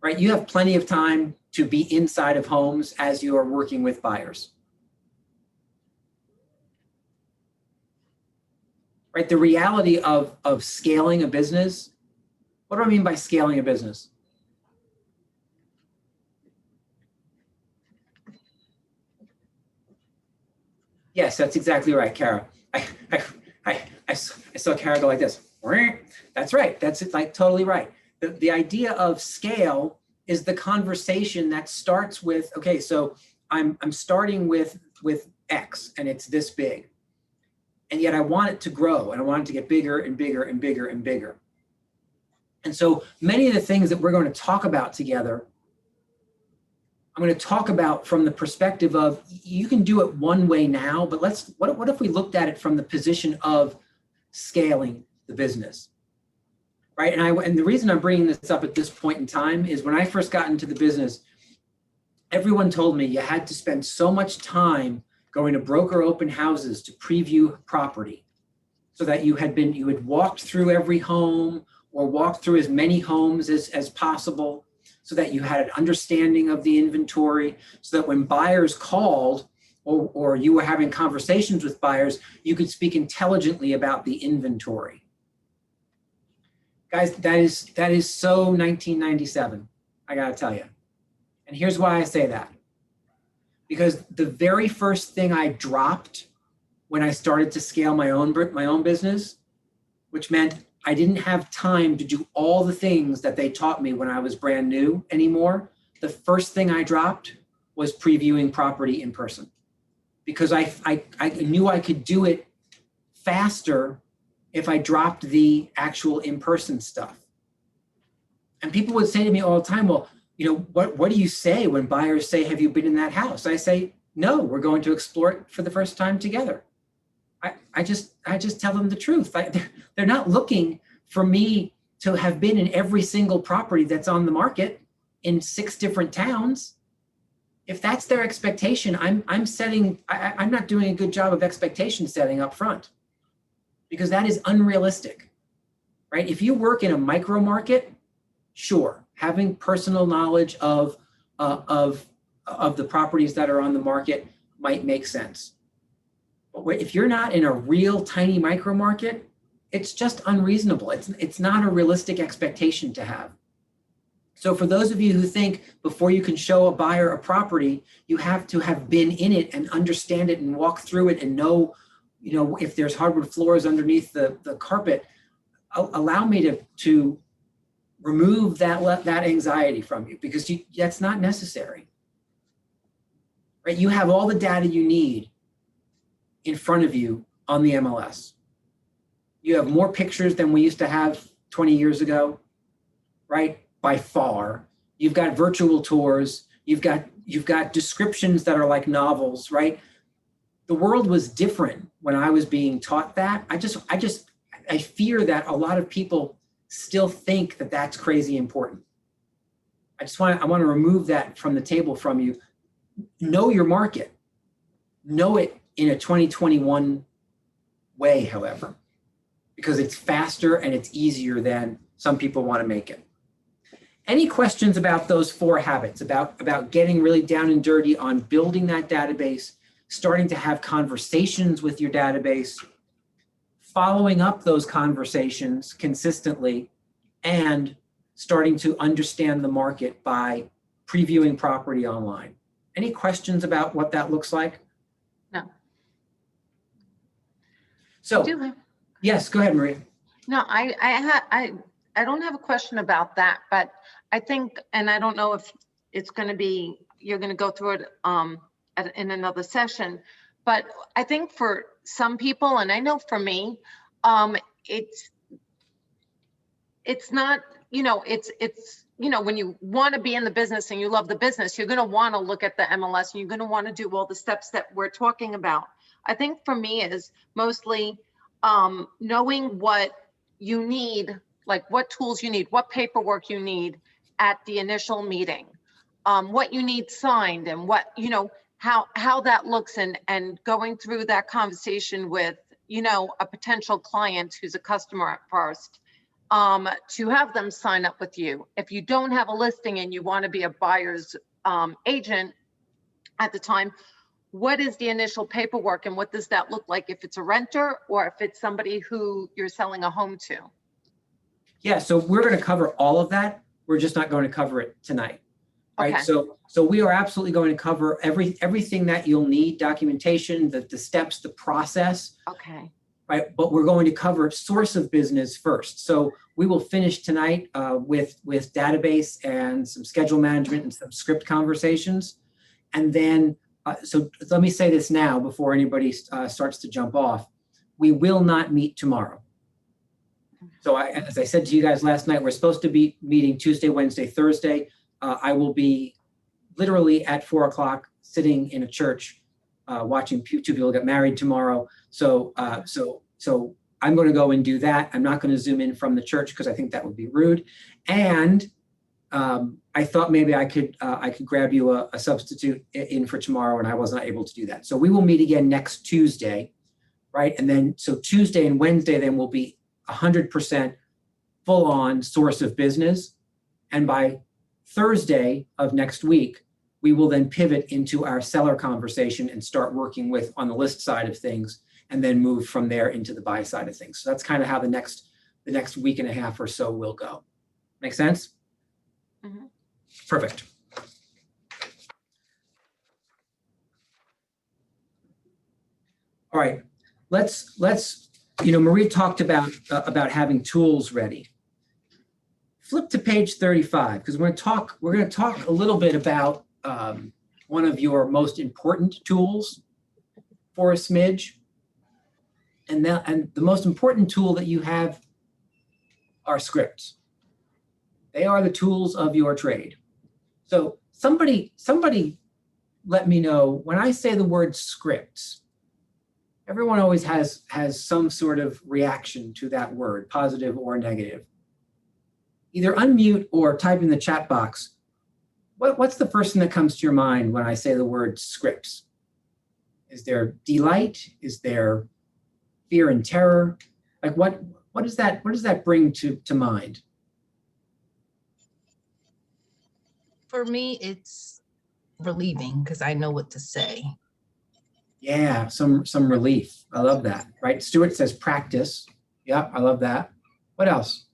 Right? You have plenty of time to be inside of homes as you are working with buyers. Right? The reality of scaling a business. What do I mean by scaling a business? Yes, that's exactly right, Kara. I saw Kara go like this. That's right. That's like totally right. The idea of scale is the conversation that starts with, okay, so I'm starting with X and it's this big. And yet I want it to grow and I want it to get bigger and bigger and bigger and bigger. And so many of the things that we're going to talk about together, I'm going to talk about from the perspective of, you can do it one way now, but what if we looked at it from the position of scaling the business, right? And the reason I'm bringing this up at this point in time is when I first got into the business, everyone told me you had to spend so much time going to broker open houses to preview property so that you had walked through every home or walked through as many homes as possible so that you had an understanding of the inventory, so that when buyers called or you were having conversations with buyers, you could speak intelligently about the inventory. Guys, that is so 1997, I gotta tell you. And here's why I say that. Because the very first thing I dropped when I started to scale my own business, which meant I didn't have time to do all the things that they taught me when I was brand new anymore. The first thing I dropped was previewing property in person, because I knew I could do it faster if I dropped the actual in-person stuff. And people would say to me all the time, well, what do you say when buyers say, have you been in that house? I say, no, we're going to explore it for the first time together. I just tell them the truth. They're not looking for me to have been in every single property that's on the market in 6 different towns. If that's their expectation, I'm not doing a good job of expectation setting up front, because that is unrealistic, right? If you work in a micro market, sure, having personal knowledge of the properties that are on the market might make sense. But if you're not in a real tiny micro market, it's just unreasonable. It's not a realistic expectation to have. So for those of you who think before you can show a buyer a property, you have to have been in it and understand it and walk through it and know, if there's hardwood floors underneath the carpet, allow me to remove that anxiety from you, because that's not necessary, right? You have all the data you need in front of you on the MLS. You have more pictures than we used to have 20 years ago, right? By far. You've got virtual tours. You've got descriptions that are like novels, right? The world was different when I was being taught that. I fear that a lot of people still think that that's crazy important. I want to remove that from the table from you. Know your market. Know it in a 2021 way, however, because it's faster and it's easier than some people want to make it. Any questions about those 4 habits, about getting really down and dirty on building that database, starting to have conversations with your database, following up those conversations consistently, and starting to understand the market by previewing property online Any questions about what that looks like? No. So, Do have- yes, go ahead, Maria. No, I don't have a question about that, but I think, and I don't know if it's going to be, you're going to go through it in another session, but I think for some people, and I know for me, it's not, when you want to be in the business and you love the business, you're going to want to look at the MLS and you're going to want to do all the steps that we're talking about. I think for me is mostly knowing what you need, like what tools you need, what paperwork you need at the initial meeting, what you need signed, and what, how that looks, and going through that conversation with, a potential client who's a customer at first, to have them sign up with you. If you don't have a listing and you want to be a buyer's agent at the time, what is the initial paperwork and what does that look like if it's a renter or if it's somebody who you're selling a home to? Yeah, so we're going to cover all of that. We're just not going to cover it tonight. Right. Okay. So we are absolutely going to cover everything that you'll need, documentation, the steps, the process. Okay. Right. But we're going to cover source of business first. So we will finish tonight with database and some schedule management and some script conversations. And then, so let me say this now before anybody starts to jump off. We will not meet tomorrow. So as I said to you guys last night, we're supposed to be meeting Tuesday, Wednesday, Thursday. I will be literally at 4 o'clock sitting in a church watching two people get married tomorrow. So I'm going to go and do that. I'm not going to Zoom in from the church because I think that would be rude. And I thought maybe I could grab you a substitute in for tomorrow, and I was not able to do that. So we will meet again next Tuesday, right? And then so Tuesday and Wednesday then will be 100% full on source of business, and by Thursday of next week, we will then pivot into our seller conversation and start working with on the list side of things, and then move from there into the buy side of things. So that's kind of how the next week and a half or so will go. Make sense? Mm-hmm. Perfect. All right, let's Maria talked about having tools ready. Flip to page 35 because we're going to talk a little bit about one of your most important tools for a smidge, and the most important tool that you have are scripts. They are the tools of your trade. So somebody let me know when I say the word scripts. Everyone always has some sort of reaction to that word, positive or negative. Either unmute or type in the chat box. What's the first thing that comes to your mind when I say the word scripts? Is there delight? Is there fear and terror? Like what does that bring to mind? For me, it's relieving because I know what to say. Yeah, some relief. I love that. Right? Stuart says practice. Yeah, I love that. What else?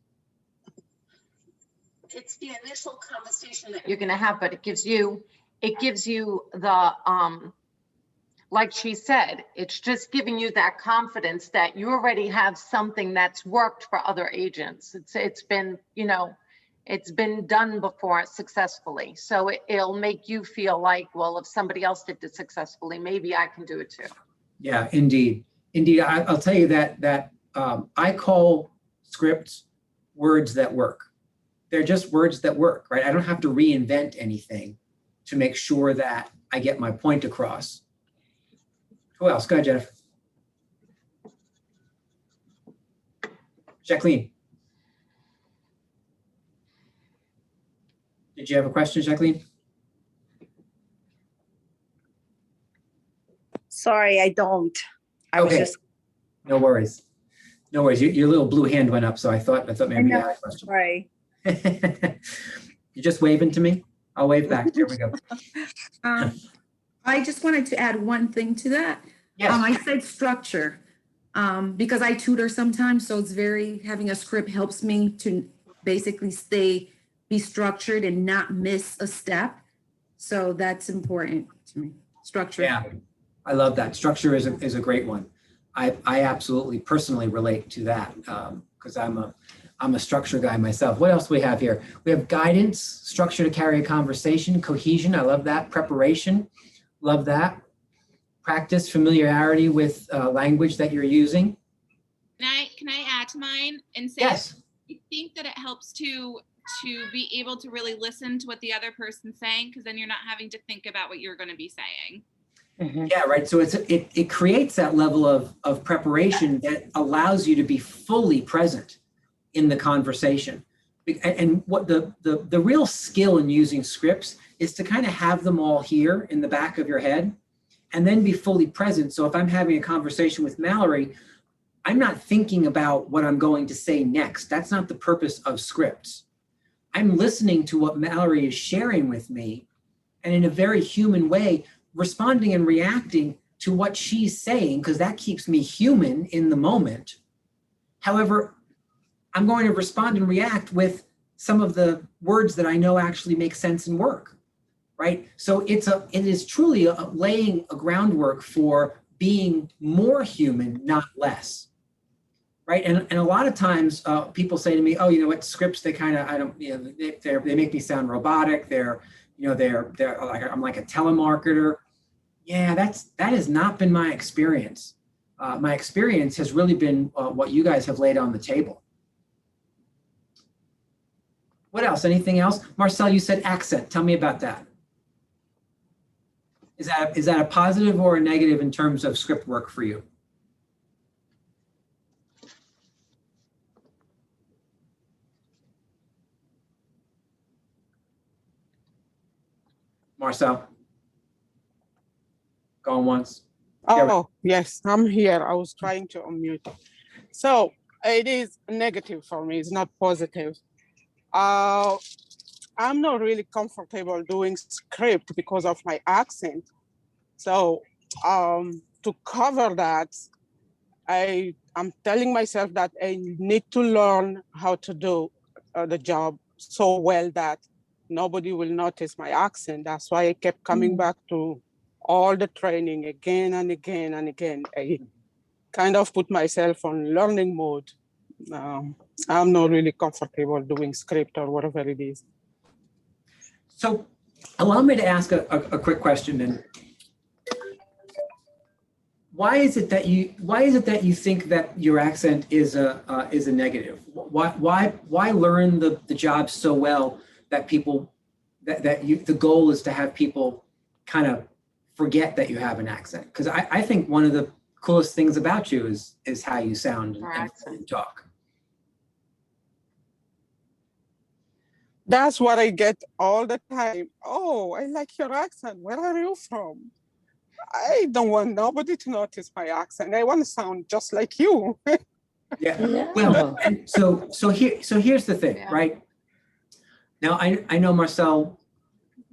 It's the initial conversation that you're going to have, but it gives you the, like she said, it's just giving you that confidence that you already have something that's worked for other agents. It's been, it's been done before successfully. So it'll make you feel like, well, if somebody else did it successfully, maybe I can do it too. Yeah, indeed. I'll tell you that I call scripts words that work. They're just words that work, right? I don't have to reinvent anything to make sure that I get my point across. Who else? Go ahead, Jennifer. Jacqueline. Did you have a question, Jacqueline? Sorry, I don't. Okay. No worries. No worries. Your little blue hand went up, so I thought maybe you had a question. Right. You're just waving to me? I'll wave back. Here we go. I just wanted to add one thing to that. Yes. I said structure because I tutor sometimes, so it's having a script helps me to basically be structured and not miss a step. So that's important to me. Structure. Yeah, I love that. Structure is a great one. I absolutely personally relate to that because I'm a structure guy myself. What else do we have here? We have guidance, structure to carry a conversation, cohesion. I love that. Preparation, love that. Practice, familiarity with language that you're using. Can I add to mine and say, Yes. I think that it helps to be able to really listen to what the other person's saying, because then you're not having to think about what you're going to be saying. Yeah, right. So it creates that level of preparation that allows you to be fully present in the conversation. And what the real skill in using scripts is to kind of have them all here in the back of your head and then be fully present. So if I'm having a conversation with Mallory, I'm not thinking about what I'm going to say next. That's not the purpose of scripts. I'm listening to what Mallory is sharing with me, and in a very human way, responding and reacting to what she's saying, because that keeps me human in the moment. However, I'm going to respond and react with some of the words that I know actually make sense and work, right? So it is truly laying a groundwork for being more human, not less. Right. And a lot of times people say to me, oh, you know what, scripts, they kind of, I don't, you know, they make me sound robotic. They're like, I'm like a telemarketer. Yeah, that has not been my experience. My experience has really been what you guys have laid on the table. What else? Anything else? Marcel, you said accent. Tell me about that. Is that a positive or a negative in terms of script work for you? Marcel, going once. Oh, yes, I'm here. I was trying to unmute. So it is negative for me. It's not positive. I'm not really comfortable doing script because of my accent. So to cover that, I'm telling myself that I need to learn how to do the job so well that nobody will notice my accent. That's why I kept coming back to all the training again and again and again. I kind of put myself on learning mode. I'm not really comfortable doing script or whatever it is. So allow me to ask a quick question then. Why is it that you think that your accent is a negative? Why learn the job so well that the goal is to have people kind of forget that you have an accent? Because I think one of the coolest things about you is how you sound and talk. That's what I get all the time. Oh, I like your accent. Where are you from? I don't want nobody to notice my accent. I want to sound just like you. Yeah. Well, and so here's the thing, right? Now I know Marcel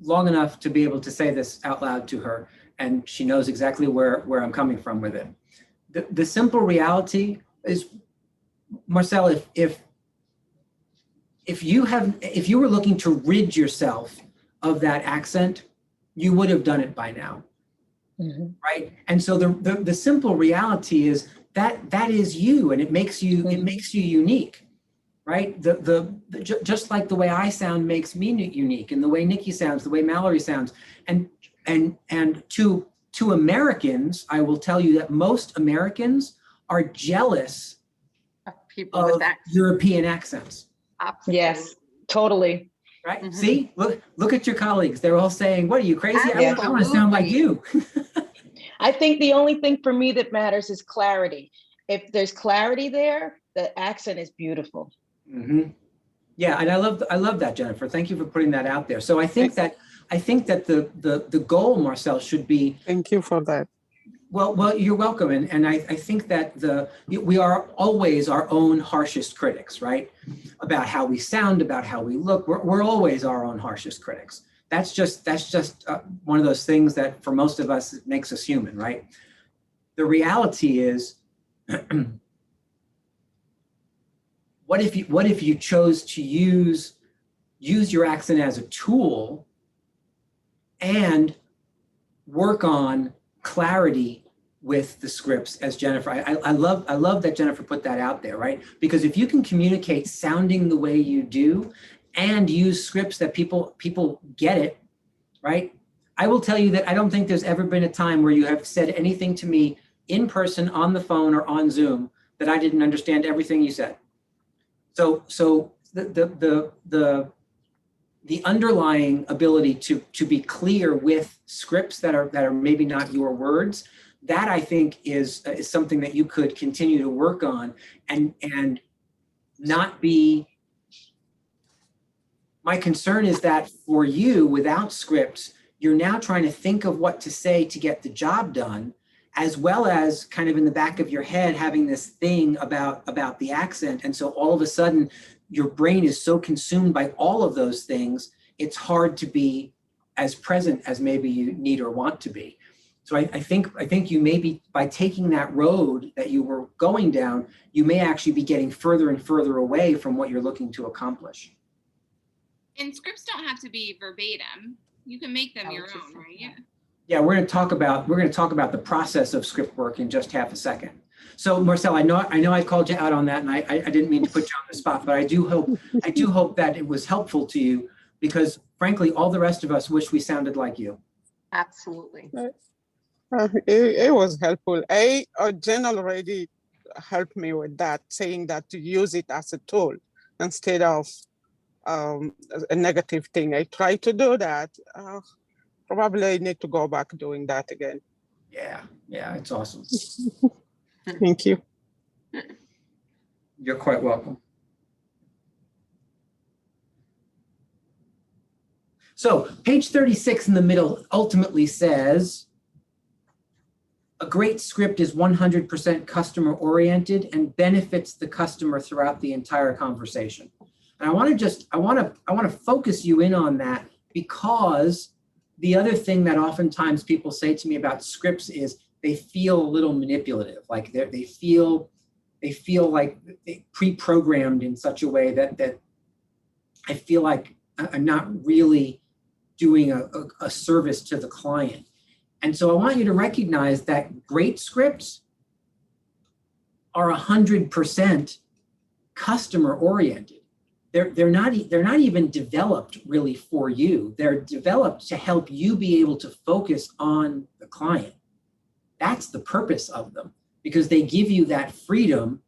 long enough to be able to say this out loud to her, and she knows exactly where I'm coming from with it. The simple reality is, Marcel, if you were looking to rid yourself of that accent, you would have done it by now. Mm-hmm. Right. And so the simple reality is that is you, and it makes you unique. Right. Just like the way I sound makes me unique, and the way Nikki sounds, the way Mallory sounds. And to Americans, I will tell you that most Americans are jealous of people with European accents. Absolutely. Yes, totally. Right. Mm-hmm. See, look at your colleagues. They're all saying, what are you, crazy? I want to sound like you. I think the only thing for me that matters is clarity. If there's clarity there, the accent is beautiful. Mm-hmm. Yeah, and I love that, Jennifer. Thank you for putting that out there. So I think that the goal, Marcel, should be. Thank you for that. Well, you're welcome. And I think that we are always our own harshest critics, right? About how we sound, about how we look. We're always our own harshest critics. That's just one of those things that for most of us, it makes us human, right? The reality is, what if you chose to use your accent as a tool and work on clarity with the scripts, as Jennifer, I love that Jennifer put that out there, right? Because if you can communicate sounding the way you do and use scripts that people get it, right? I will tell you that I don't think there's ever been a time where you have said anything to me in person, on the phone, or on Zoom that I didn't understand everything you said. So the underlying ability to be clear with scripts that are maybe not your words, that I think is something that you could continue to work on and not be. My concern is that for you, without scripts, you're now trying to think of what to say to get the job done, as well as kind of in the back of your head having this thing about the accent. And so all of a sudden, your brain is so consumed by all of those things, it's hard to be as present as maybe you need or want to be. So I think you may be, by taking that road that you were going down, you may actually be getting further and further away from what you're looking to accomplish. And scripts don't have to be verbatim. You can make them your own, right? Yeah. Yeah, we're going to talk about the process of script work in just half a second. So Marcel, I know I called you out on that, and I didn't mean to put you on the spot, but I do hope that it was helpful to you, because frankly, all the rest of us wish we sounded like you. Absolutely. It was helpful. Jen already helped me with that, saying that to use it as a tool instead of a negative thing. I try to do that. Probably I need to go back doing that again. Yeah, it's awesome. Thank you. You're quite welcome. So page 36 in the middle ultimately says, a great script is 100% customer oriented and benefits the customer throughout the entire conversation. And I want to focus you in on that, because the other thing that oftentimes people say to me about scripts is they feel a little manipulative, like they feel like they pre-programmed in such a way that I feel like I'm not really doing a service to the client. And so I want you to recognize that great scripts are 100% customer oriented. They're not even developed really for you. They're developed to help you be able to focus on the client. That's the purpose of them, because they give you that freedom,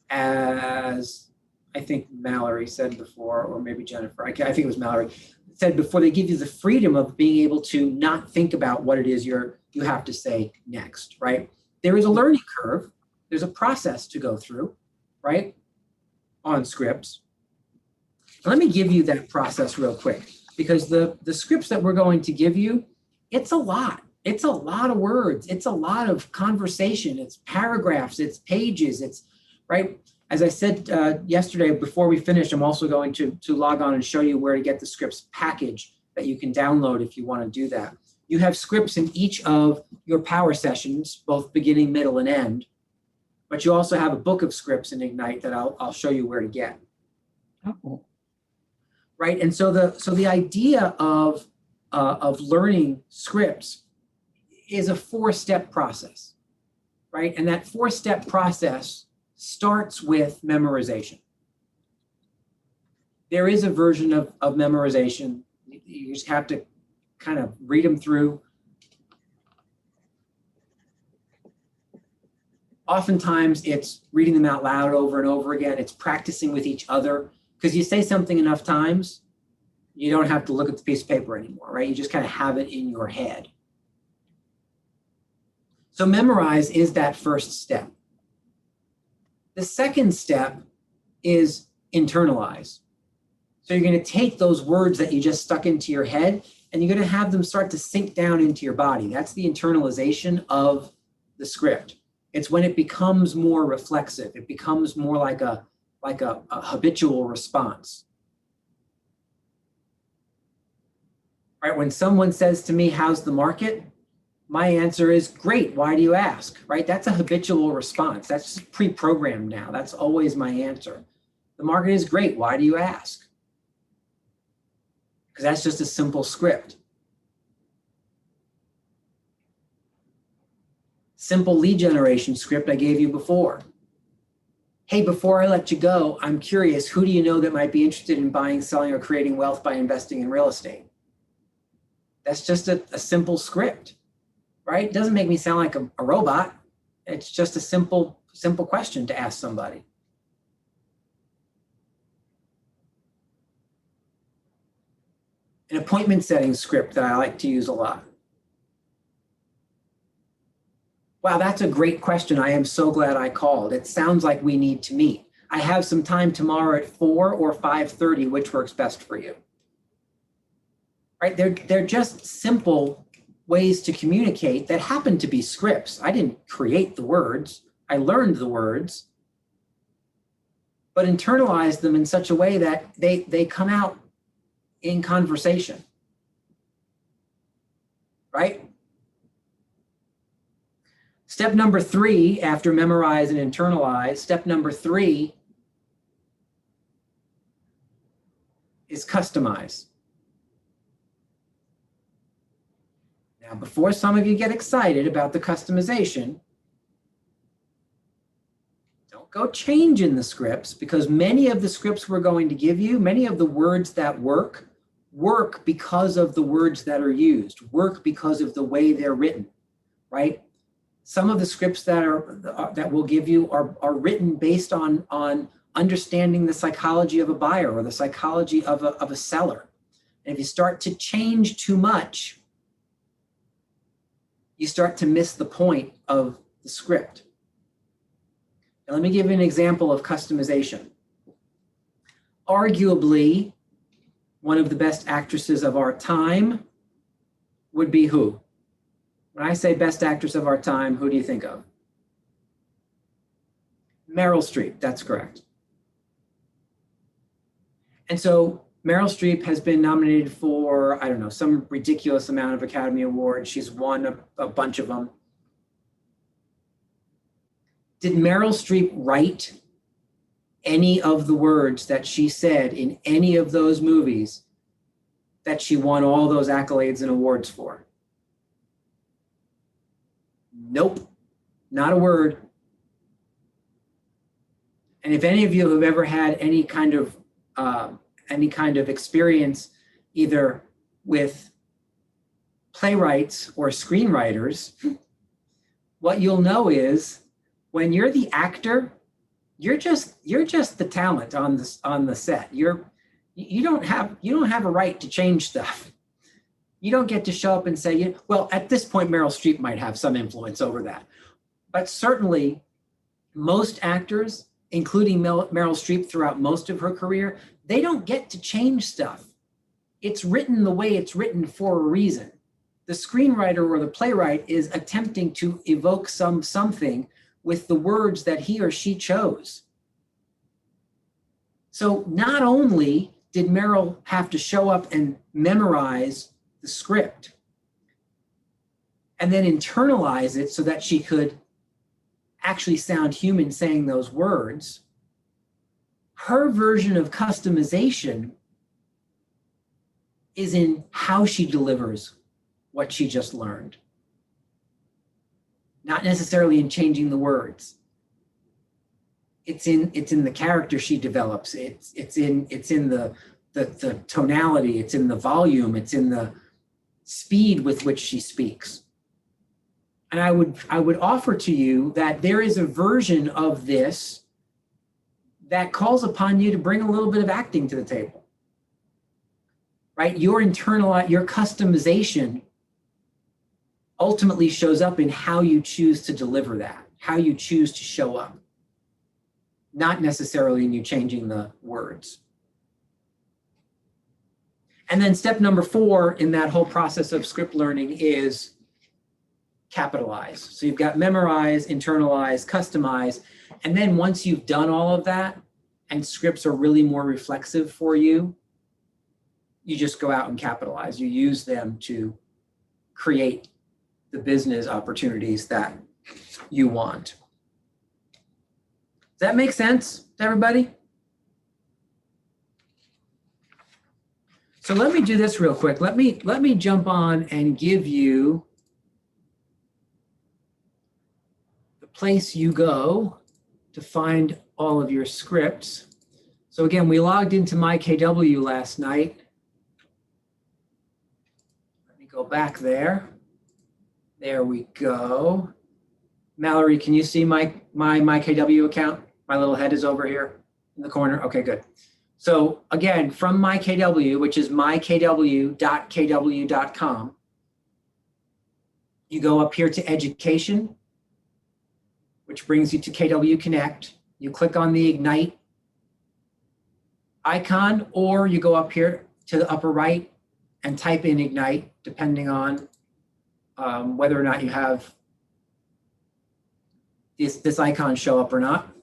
as I think Mallory said before, or maybe Jennifer, I think it was Mallory, said before, they give you the freedom of being able to not think about what it is you have to say next, right? There is a learning curve. There's a process to go through, right? On scripts. Let me give you that process real quick, because the scripts that we're going to give you, it's a lot. It's a lot of words. It's a lot of conversation. It's paragraphs, it's pages, it's right. As I said yesterday, before we finish, I'm also going to log on and show you where to get the scripts package that you can download if you want to do that. You have scripts in each of your power sessions, both beginning, middle, and end. But you also have a book of scripts in Ignite that I'll show you where to get. Oh. Right, and so the idea of learning scripts is a 4-step process, right? And that 4-step process starts with memorization. There is a version of memorization. You just have to kind of read them through. Oftentimes it's reading them out loud over and over again. It's practicing with each other, because you say something enough times, you don't have to look at the piece of paper anymore, right? You just kind of have it in your head. So memorize is that first step. The second step is internalize. So you're going to take those words that you just stuck into your head, and you're going to have them start to sink down into your body. That's the internalization of the script. It's when it becomes more reflexive. It becomes more like a habitual response. Right? When someone says to me, "How's the market?" my answer is, "Great, why do you ask?" Right? That's a habitual response. That's pre-programmed now. That's always my answer. The market is great, why do you ask? because that's just a simple script. Simple lead generation script I gave you before. Hey, before I let you go, I'm curious, who do you know that might be interested in buying, selling, or creating wealth by investing in real estate? That's just a simple script, right? It doesn't make me sound like a robot. It's just a simple question to ask somebody. An appointment setting script that I like to use a lot. Wow, that's a great question. I am so glad I called. It sounds like we need to meet. I have some time tomorrow at 4 or 5:30, which works best for you. Right? They're just simple ways to communicate that happen to be scripts. I didn't create the words. I learned the words, but internalized them in such a way that they come out in conversation. Right? Step number 3, after memorize and internalize, step number 3 is customize. Now, before some of you get excited about the customization, don't go changing the scripts, because many of the scripts we're going to give you, many of the words that work because of the words that are used, work because of the way they're written, right? Some of the scripts that we'll give you are written based on understanding the psychology of a buyer or the psychology of a seller. And if you start to change too much, you start to miss the point of the script. Now, let me give you an example of customization. Arguably, one of the best actresses of our time would be who? When I say best actress of our time, who do you think of? Meryl Streep, that's correct. And so Meryl Streep has been nominated for, I don't know, some ridiculous amount of Academy Awards. She's won a bunch of them. Did Meryl Streep write any of the words that she said in any of those movies that she won all those accolades and awards for? Nope, not a word. And if any of you have ever had any kind of experience either with playwrights or screenwriters, what you'll know is when you're the actor, you're just the talent on the set. You don't have a right to change stuff. You don't get to show up and say, well, at this point, Meryl Streep might have some influence over that. But certainly most actors, including Meryl Streep throughout most of her career, they don't get to change stuff. It's written the way it's written for a reason. The screenwriter or the playwright is attempting to evoke something with the words that he or she chose. So not only did Meryl have to show up and memorize the script and then internalize it so that she could actually sound human saying those words, her version of customization is in how she delivers what she just learned. Not necessarily in changing the words. It's in the character she develops. It's in the tonality, it's in the volume, it's in the speed with which she speaks. And I would offer to you that there is a version of this that calls upon you to bring a little bit of acting to the table. Right? Your customization ultimately shows up in how you choose to deliver that, how you choose to show up, not necessarily in you changing the words. And then step number 4 in that whole process of script learning is capitalize. So you've got memorize, internalize, customize. And then once you've done all of that and scripts are really more reflexive for you, you just go out and capitalize. You use them to create the business opportunities that you want. Does that make sense to everybody? So let me do this real quick. Let me jump on and give you the place you go to find all of your scripts. So again, we logged into my KW last night. Let me go back there. There we go. Mallory, can you see my KW account? My little head is over here in the corner. Okay, good. So again, from my KW, which is mykw.kw.com, you go up here to education, which brings you to KW Connect. You click on the Ignite icon, or you go up here to the upper right and type in Ignite, depending on whether or not you have this icon show up or not,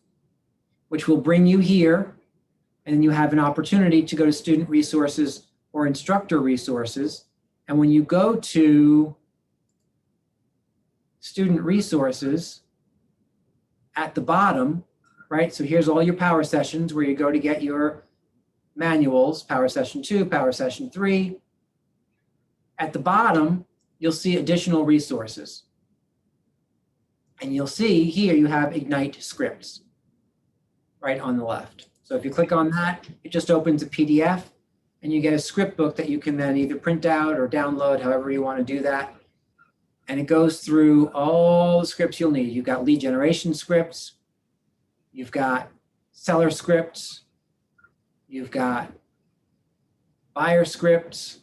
which will bring you here. And then you have an opportunity to go to student resources or instructor resources. And when you go to student resources at the bottom, right? So here's all your power sessions where you go to get your manuals, power session 2, power session 3. At the bottom, you'll see additional resources. And you'll see here you have Ignite scripts right on the left. So if you click on that, it just opens a PDF and you get a script book that you can then either print out or download, however you want to do that. And it goes through all the scripts you'll need. You've got lead generation scripts, you've got seller scripts, you've got buyer scripts.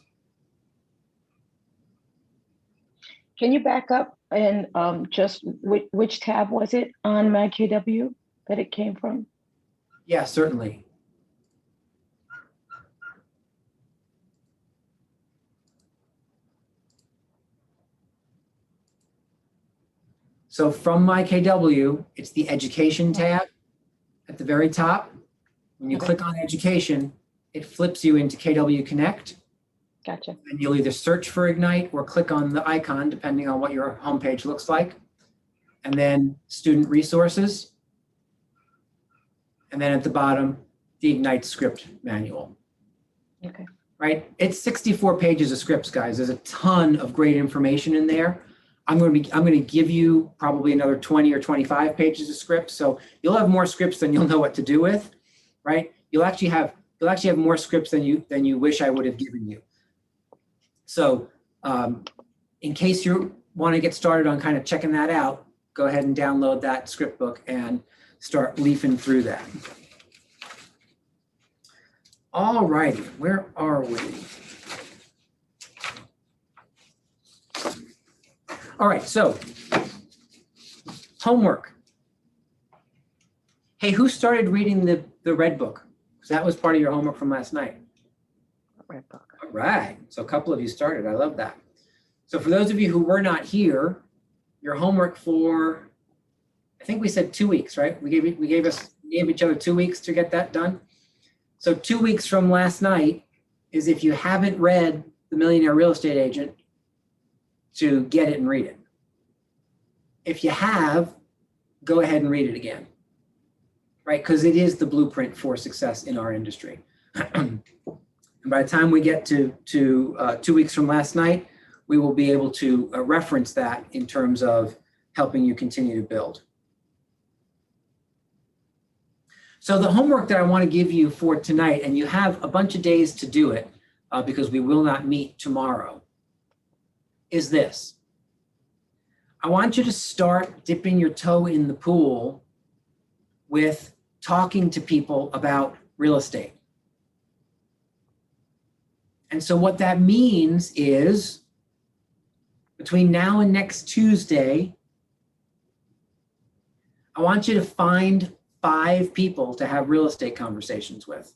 Can you back up and just which tab was it on MyKW that it came from? Yeah, certainly. So from MyKW, it's the education tab at the very top. When you click on education, it flips you into KW Connect. Gotcha. And you'll either search for Ignite or click on the icon, depending on what your homepage looks like. And then student resources. And then at the bottom, the Ignite script manual. Okay. Right? It's 64 pages of scripts, guys. There's a ton of great information in there. I'm going to give you probably another 20 or 25 pages of scripts. So you'll have more scripts than you'll know what to do with, right? You'll actually have more scripts than you wish I would have given you. So in case you want to get started on kind of checking that out, go ahead and download that script book and start leafing through that. All righty, where are we? All right, so homework. Hey, who started reading the red book? Because that was part of your homework from last night. Red book. All right, so a couple of you started. I love that. So for those of you who were not here, your homework for, I think we said 2 weeks, right? We gave each other 2 weeks to get that done. So 2 weeks from last night is if you haven't read The Millionaire Real Estate Agent, to get it and read it. If you have, go ahead and read it again, right? Because it is the blueprint for success in our industry. And by the time we get to 2 weeks from last night, we will be able to reference that in terms of helping you continue to build. So the homework that I want to give you for tonight, and you have a bunch of days to do it because we will not meet tomorrow, is this. I want you to start dipping your toe in the pool with talking to people about real estate. And so what that means is between now and next Tuesday, I want you to find 5 people to have real estate conversations with.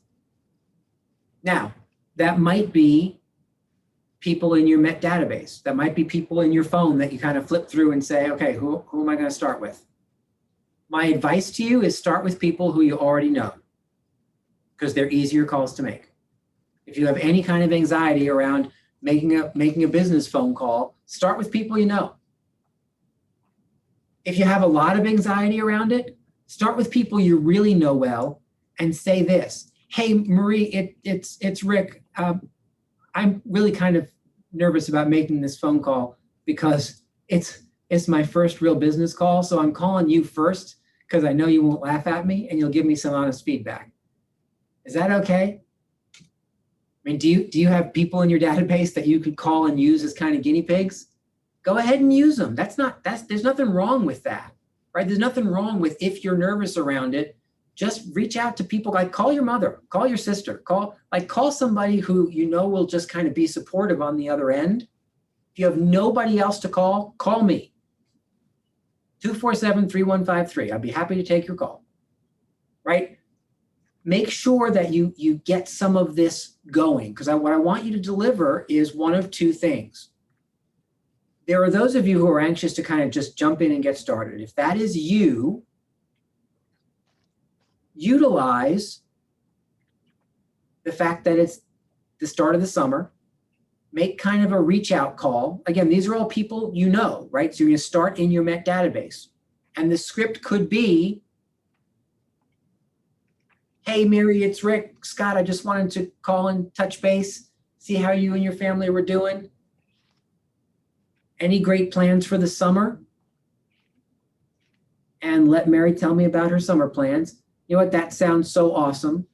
Now, that might be people in your Met database. That might be people in your phone that you kind of flip through and say, okay, who am I going to start with? My advice to you is start with people who you already know because they're easier calls to make. If you have any kind of anxiety around making a business phone call, start with people you know. If you have a lot of anxiety around it, start with people you really know well and say this. Hey, Marie, it's Rick. I'm really kind of nervous about making this phone call because it's my first real business call. So I'm calling you first because I know you won't laugh at me and you'll give me some honest feedback. Is that okay? I mean, do you have people in your database that you could call and use as kind of guinea pigs? Go ahead and use them. There's nothing wrong with that, right? There's nothing wrong with, if you're nervous around it, just reach out to people, like call your mother, call your sister, call somebody who you know will just kind of be supportive on the other end. If you have nobody else to call me. 247-3153. I'd be happy to take your call, right? Make sure that you get some of this going, because what I want you to deliver is one of two things. There are those of you who are anxious to kind of just jump in and get started. If that is you, utilize the fact that it's the start of the summer. Make kind of a reach out call. Again, these are all people you know, right? So you're going to start in your Met database. And the script could be, hey, Mary, it's Rick. Scott, I just wanted to call and touch base, see how you and your family were doing. Any great plans for the summer? And let Mary tell me about her summer plans. You know what? That sounds so awesome.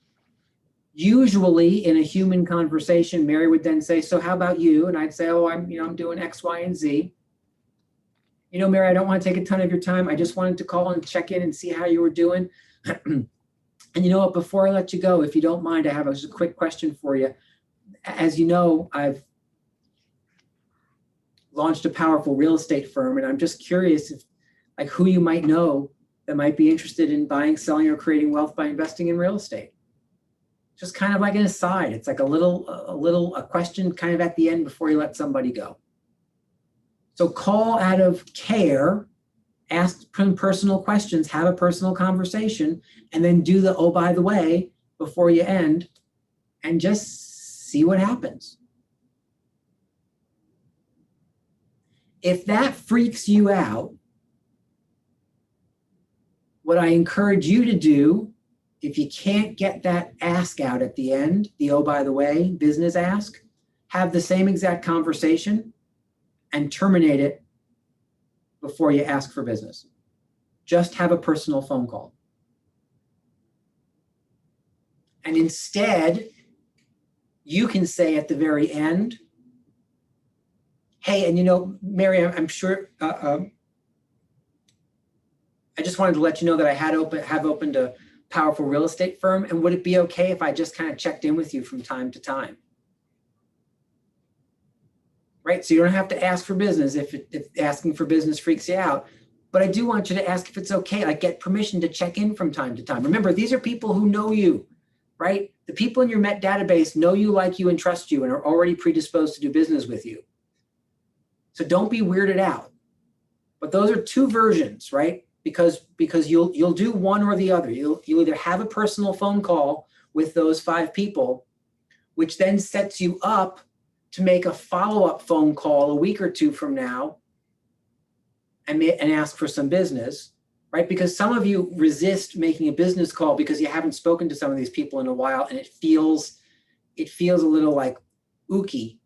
Usually in a human conversation, Mary would then say, so how about you? And I'd say, oh, I'm doing X, Y, and Z. You know, Mary, I don't want to take a ton of your time. I just wanted to call and check in and see how you were doing. And you know what, before I let you go, if you don't mind, I have just a quick question for you. As you know, I've launched a powerful real estate firm, and I'm just curious if, like, who you might know that might be interested in buying, selling, or creating wealth by investing in real estate. Just kind of like an aside. It's like a question kind of at the end before you let somebody go. So call out of care, ask personal questions, have a personal conversation, and then do the, oh, by the way, before you end, and just see what happens. If that freaks you out, what I encourage you to do, if you can't get that ask out at the end, the oh, by the way, business ask, have the same exact conversation and terminate it before you ask for business. Just have a personal phone call. And instead, you can say at the very end, hey, and you know, Mary, I'm sure, I just wanted to let you know that I have opened a powerful real estate firm, and would it be okay if I just kind of checked in with you from time to time? Right, so you don't have to ask for business if asking for business freaks you out, but I do want you to ask if it's okay, like get permission to check in from time to time. Remember, these are people who know you, right? The people in your Met database know you, like you, and trust you, and are already predisposed to do business with you. So don't be weirded out. But those are two versions, right? Because you'll do one or the other. You'll either have a personal phone call with those 5 people, which then sets you up to make a follow-up phone call a week or 2 from now and ask for some business, right? Because some of you resist making a business call because you haven't spoken to some of these people in a while, and it feels a little like ooky,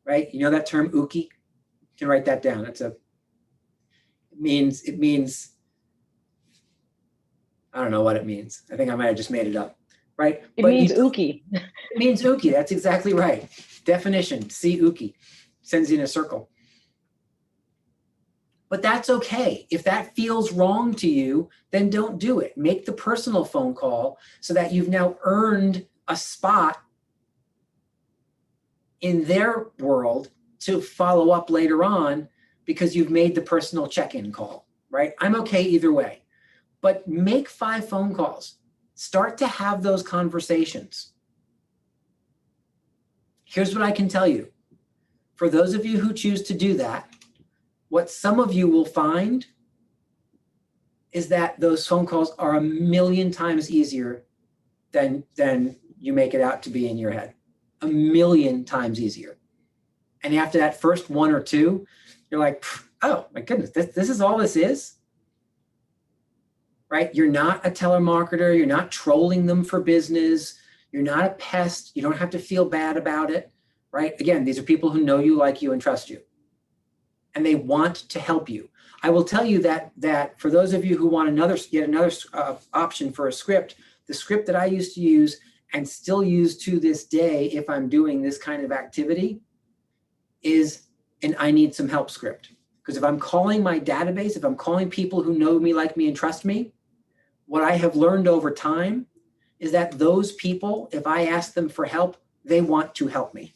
right? You know that term ooky? You can write that down. It means I don't know what it means. I think I might have just made it up, right? It means ooky. It means ooky. That's exactly right. Definition, see ooky, sends you in a circle. But that's okay. If that feels wrong to you, then don't do it. Make the personal phone call so that you've now earned a spot in their world to follow up later on because you've made the personal check-in call, right? I'm okay either way. But make 5 phone calls. Start to have those conversations. Here's what I can tell you. For those of you who choose to do that, what some of you will find is that those phone calls are 1,000,000 times easier than you make it out to be in your head. 1,000,000 times easier. And after that first 1 or 2, you're like, oh my goodness, this is all this is? Right? You're not a telemarketer. You're not trolling them for business. You're not a pest. You don't have to feel bad about it, right? Again, these are people who know you, like you, and trust you. And they want to help you. I will tell you that for those of you who want yet another option for a script, the script that I used to use and still use to this day if I'm doing this kind of activity is an I need some help script. Because if I'm calling my database, if I'm calling people who know me, like me, and trust me, what I have learned over time is that those people, if I ask them for help, they want to help me.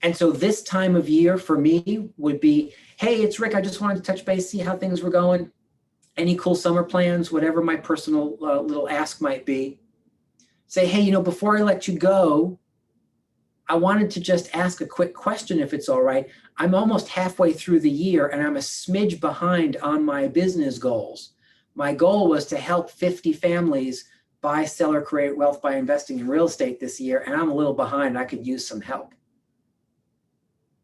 And so this time of year for me would be, hey, it's Rick. I just wanted to touch base, see how things were going. Any cool summer plans, whatever my personal little ask might be. Say, hey, before I let you go, I wanted to just ask a quick question if it's all right. I'm almost halfway through the year and I'm a smidge behind on my business goals. My goal was to help 50 families buy, sell, or create wealth by investing in real estate this year, and I'm a little behind. I could use some help.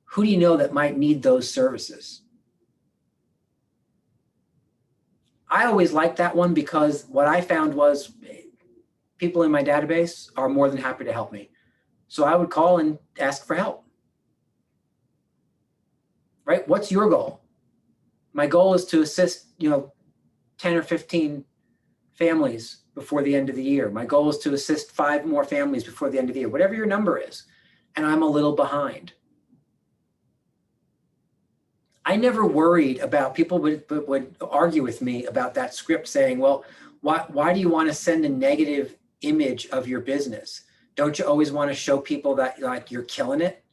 Who do you know that might need those services? I always liked that one because what I found was people in my database are more than happy to help me. So I would call and ask for help. Right? What's your goal? My goal is to assist, 10 or 15 families before the end of the year. My goal is to assist 5 more families before the end of the year, whatever your number is. And I'm a little behind. I never worried about, people would argue with me about that script saying, well, why do you want to send a negative image of your business? Don't you always want to show people that like you're killing it?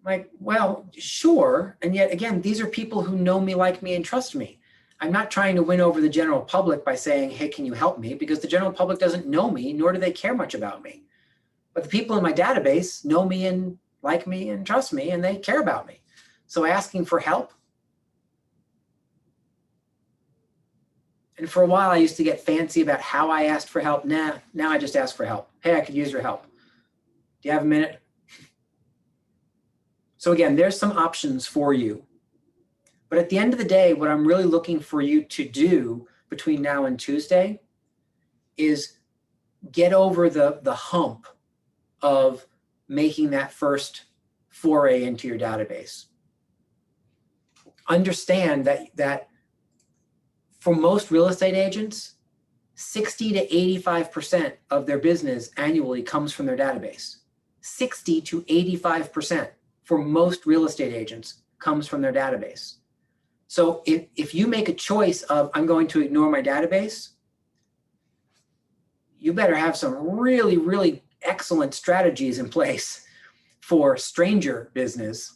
Like, well, sure. And yet again, these are people who know me, like me, and trust me. I'm not trying to win over the general public by saying, hey, can you help me? Because the general public doesn't know me, nor do they care much about me. But the people in my database know me and like me and trust me, and they care about me. So asking for help. And for a while, I used to get fancy about how I asked for help. Now I just ask for help. Hey, I could use your help. Do you have a minute? So again, there's some options for you. But at the end of the day, what I'm really looking for you to do between now and Tuesday is get over the hump of making that first foray into your database. Understand that for most real estate agents, 60 to 85% of their business annually comes from their database. 60 to 85% for most real estate agents comes from their database. So if you make a choice of, I'm going to ignore my database, you better have some really, really excellent strategies in place for stranger business,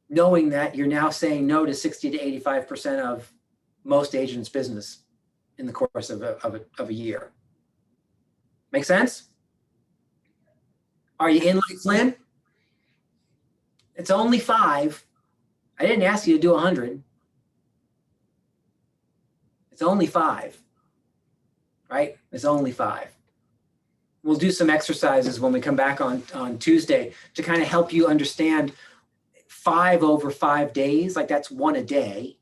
knowing that you're now saying no to 60 to 85% of most agents' business in the course of a year. Make sense? Are you in like Flynn? It's only 5. I didn't ask you to do 100. It's only 5, right? It's only 5. We'll do some exercises when we come back on Tuesday to kind of help you understand 5 over 5 days, like that's 1 a day.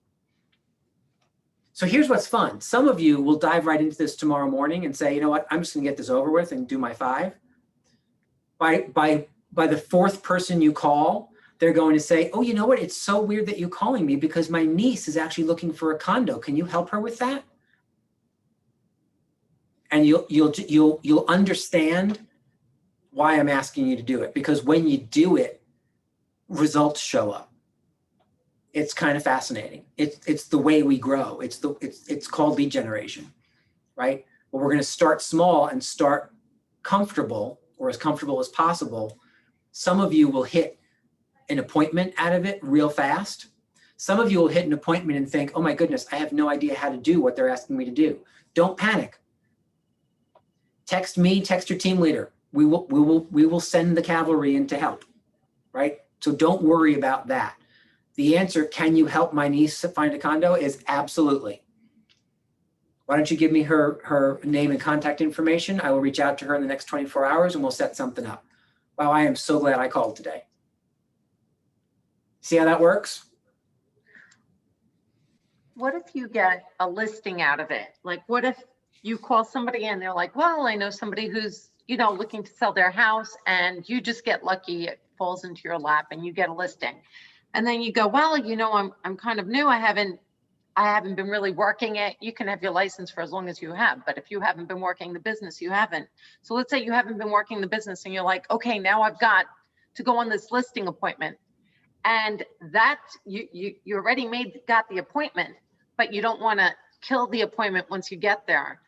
So here's what's fun. Some of you will dive right into this tomorrow morning and say, you know what, I'm just gonna get this over with and do my 5. By the 4th person you call, they're going to say, oh, you know what, it's so weird that you're calling me because my niece is actually looking for a condo. Can you help her with that? And you'll understand why I'm asking you to do it, because when you do it, results show up. It's kind of fascinating. It's the way we grow. It's called lead generation, right? But we're going to start small and start comfortable, or as comfortable as possible. Some of you will hit an appointment out of it real fast. Some of you will hit an appointment and think, oh my goodness, I have no idea how to do what they're asking me to do. Don't panic. Text me, text your team leader. We will send the cavalry in to help, right? So don't worry about that. The answer, can you help my niece find a condo, is absolutely. Why don't you give me her name and contact information? I will reach out to her in the next 24 hours and we'll set something up. Wow, I am so glad I called today. See how that works? What if you get a listing out of it? Like, what if you call somebody and they're like, well, I know somebody who's looking to sell their house, and you just get lucky, it falls into your lap and you get a listing. And then you go, well, I'm kind of new. I haven't been really working it. You can have your license for as long as you have, but if you haven't been working the business, you haven't. So let's say you haven't been working the business and you're like, okay, now I've got to go on this listing appointment. And that you already got the appointment, but you don't want to kill the appointment once you get there.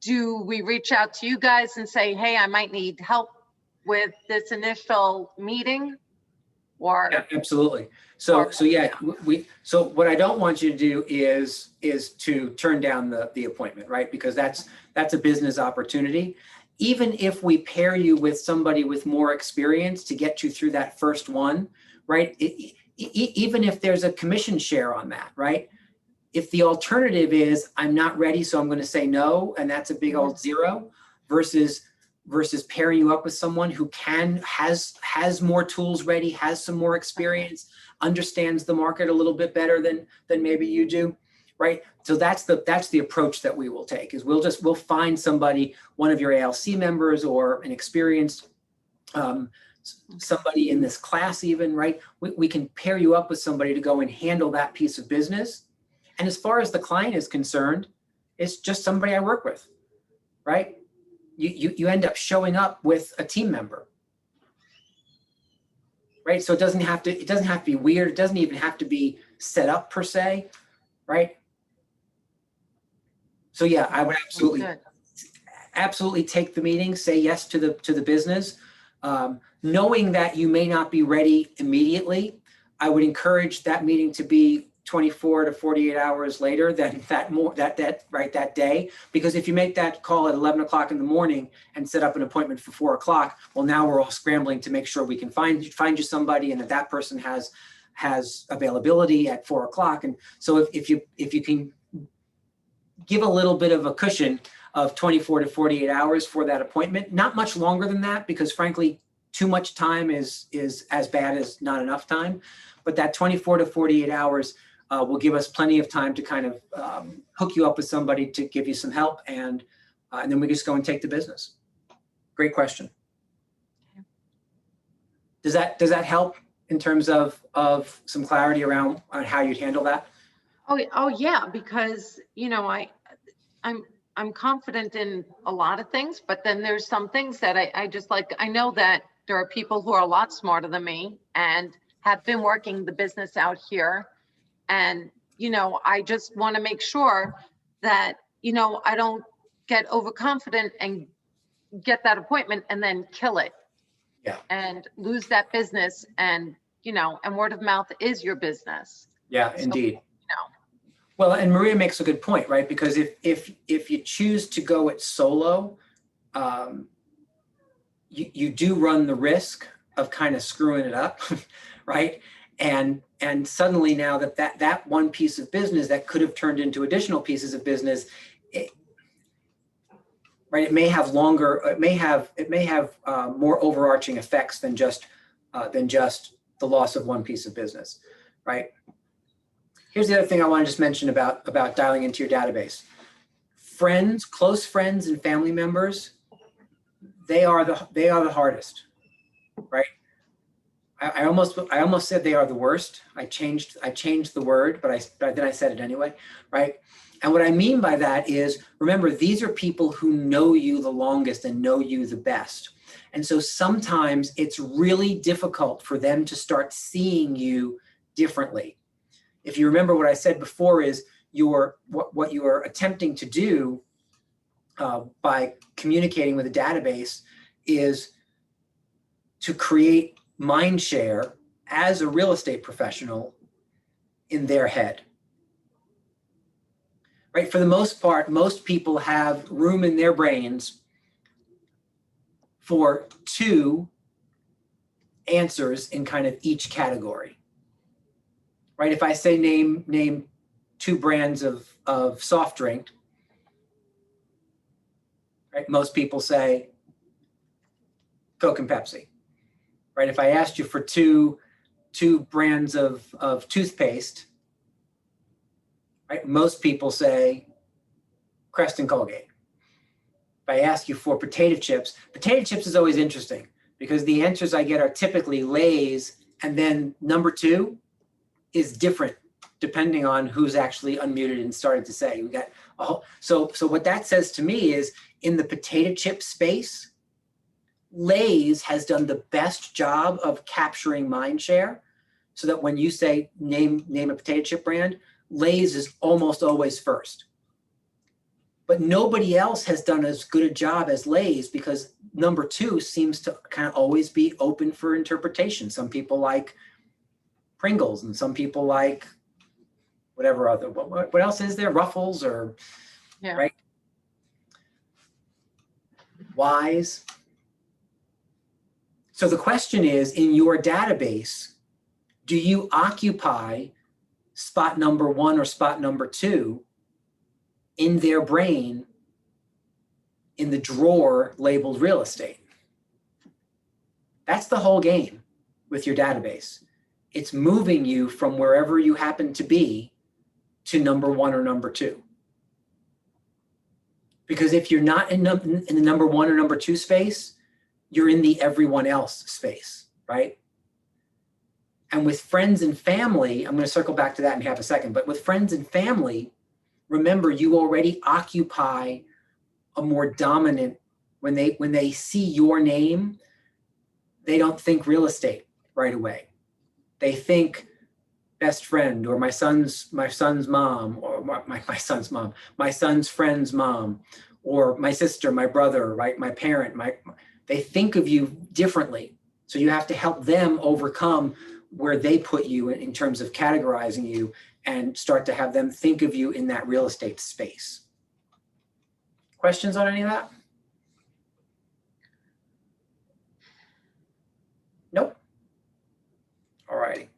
Do we reach out to you guys and say, hey, I might need help with this initial meeting? Or Yeah, absolutely. So what I don't want you to do is to turn down the appointment, right? Because that's a business opportunity. Even if we pair you with somebody with more experience to get you through that first one, right? Even if there's a commission share on that, right? If the alternative is I'm not ready, so I'm going to say no, and that's a big old zero, versus pairing you up with someone who has more tools ready, has some more experience, understands the market a little bit better than maybe you do, right? So that's the approach that we will take, is we'll find somebody, one of your ALC members or an experienced somebody in this class even, right? We can pair you up with somebody to go and handle that piece of business. And as far as the client is concerned, it's just somebody I work with, right? You end up showing up with a team member, right? So it doesn't have to be weird. It doesn't even have to be set up per se, right? So yeah, I would absolutely take the meeting, say yes to the business, knowing that you may not be ready immediately. I would encourage that meeting to be 24 to 48 hours later than that day. Because if you make that call at 11 o'clock in the morning and set up an appointment for 4 o'clock, well, now we're all scrambling to make sure we can find you somebody and that person has availability at 4 o'clock. And so if you can give a little bit of a cushion of 24 to 48 hours for that appointment, not much longer than that, because frankly, too much time is as bad as not enough time. But that 24 to 48 hours will give us plenty of time to kind of hook you up with somebody to give you some help, and then we just go and take the business. Great question. Does that help in terms of some clarity around on how you'd handle that? Oh yeah, because I'm confident in a lot of things, but then there's some things that I know that there are people who are a lot smarter than me and have been working the business out here. And, I just want to make sure that, I don't get overconfident and get that appointment and then kill it. Yeah. And lose that business. And, and word of mouth is your business. Yeah, indeed. Well, and Maria makes a good point, right? Because if you choose to go it solo, you do run the risk of kind of screwing it up, right? And suddenly now that one piece of business that could have turned into additional pieces of business, right? It may have more overarching effects than just the loss of one piece of business, right? Here's the other thing I want to just mention about dialing into your database. Friends, close friends and family members, they are the hardest, right? I almost said they are the worst. I changed the word, but then I said it anyway, right? And what I mean by that is, remember, these are people who know you the longest and know you the best. And so sometimes it's really difficult for them to start seeing you differently. If you remember what I said before, is what you are attempting to do by communicating with a database is to create mind share as a real estate professional in their head. Right? For the most part, most people have room in their brains for 2 answers in kind of each category. Right? If I say name 2 brands of soft drink, right? Most people say Coke and Pepsi. Right? If I asked you for two brands of toothpaste, right? Most people say Crest and Colgate. If I ask you for potato chips is always interesting because the answers I get are typically Lay's, and then number 2 is different depending on who's actually unmuted and started to say. We got a whole, so what that says to me is in the potato chip space, Lay's has done the best job of capturing mind share, so that when you say name a potato chip brand, Lay's is almost always first. But nobody else has done as good a job as Lay's because number 2 seems to kind of always be open for interpretation. Some people like Pringles and some people like whatever other, what else is there? Ruffles or, Yeah. right? Wise. So the question is, in your database, do you occupy spot number 1 or spot number 2 in their brain in the drawer labeled real estate? That's the whole game with your database. It's moving you from wherever you happen to be to number 1 or number 2. Because if you're not in the number 1 or number 2 space, you're in the everyone else space, right? And with friends and family, I'm going to circle back to that in half a second, but with friends and family, remember you already occupy a more dominant, when they see your name, they don't think real estate right away. They think best friend or my son's mom, or my son's mom, my son's friend's mom, or my sister, my brother, right? My parent, they think of you differently. So you have to help them overcome where they put you in terms of categorizing you and start to have them think of you in that real estate space. Questions on any of that? Nope. All righty.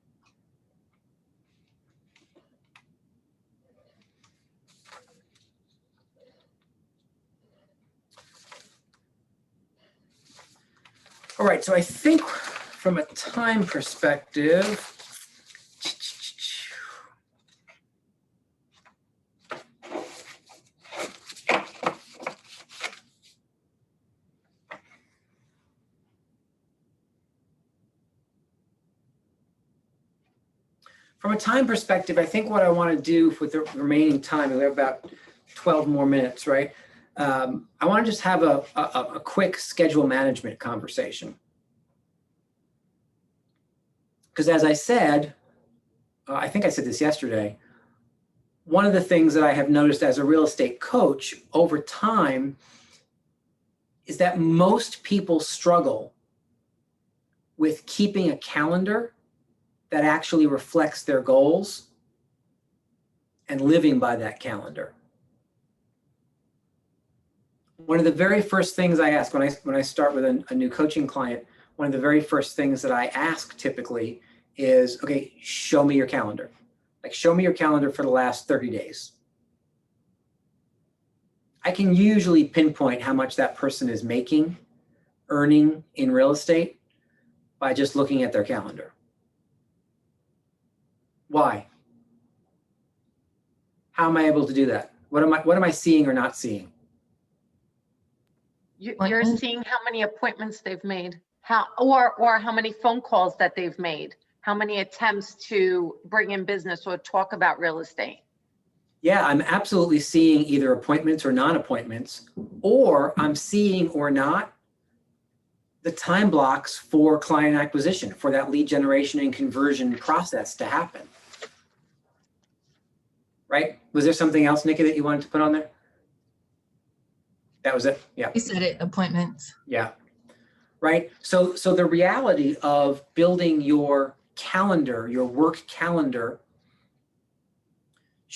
All right, so I think from a time perspective, I think what I want to do with the remaining time, we have about 12 more minutes, right? I want to just have a quick schedule management conversation. Because as I said, I think I said this yesterday, one of the things that I have noticed as a real estate coach over time is that most people struggle with keeping a calendar that actually reflects their goals and living by that calendar. One of the very first things I ask when I start with a new coaching client, one of the very first things that I ask typically is, okay, show me your calendar. Like, show me your calendar for the last 30 days. I can usually pinpoint how much that person is earning in real estate by just looking at their calendar. Why? How am I able to do that? What am I seeing or not seeing? You're seeing how many appointments they've made, or how many phone calls that they've made, how many attempts to bring in business or talk about real estate. Yeah, I'm absolutely seeing either appointments or non-appointments, or I'm seeing or not the time blocks for client acquisition, for that lead generation and conversion process to happen. Right? Was there something else, Nikki, that you wanted to put on there? That was it? Yeah. You said it, appointments. Yeah. Right? So the reality of building your calendar, your work calendar,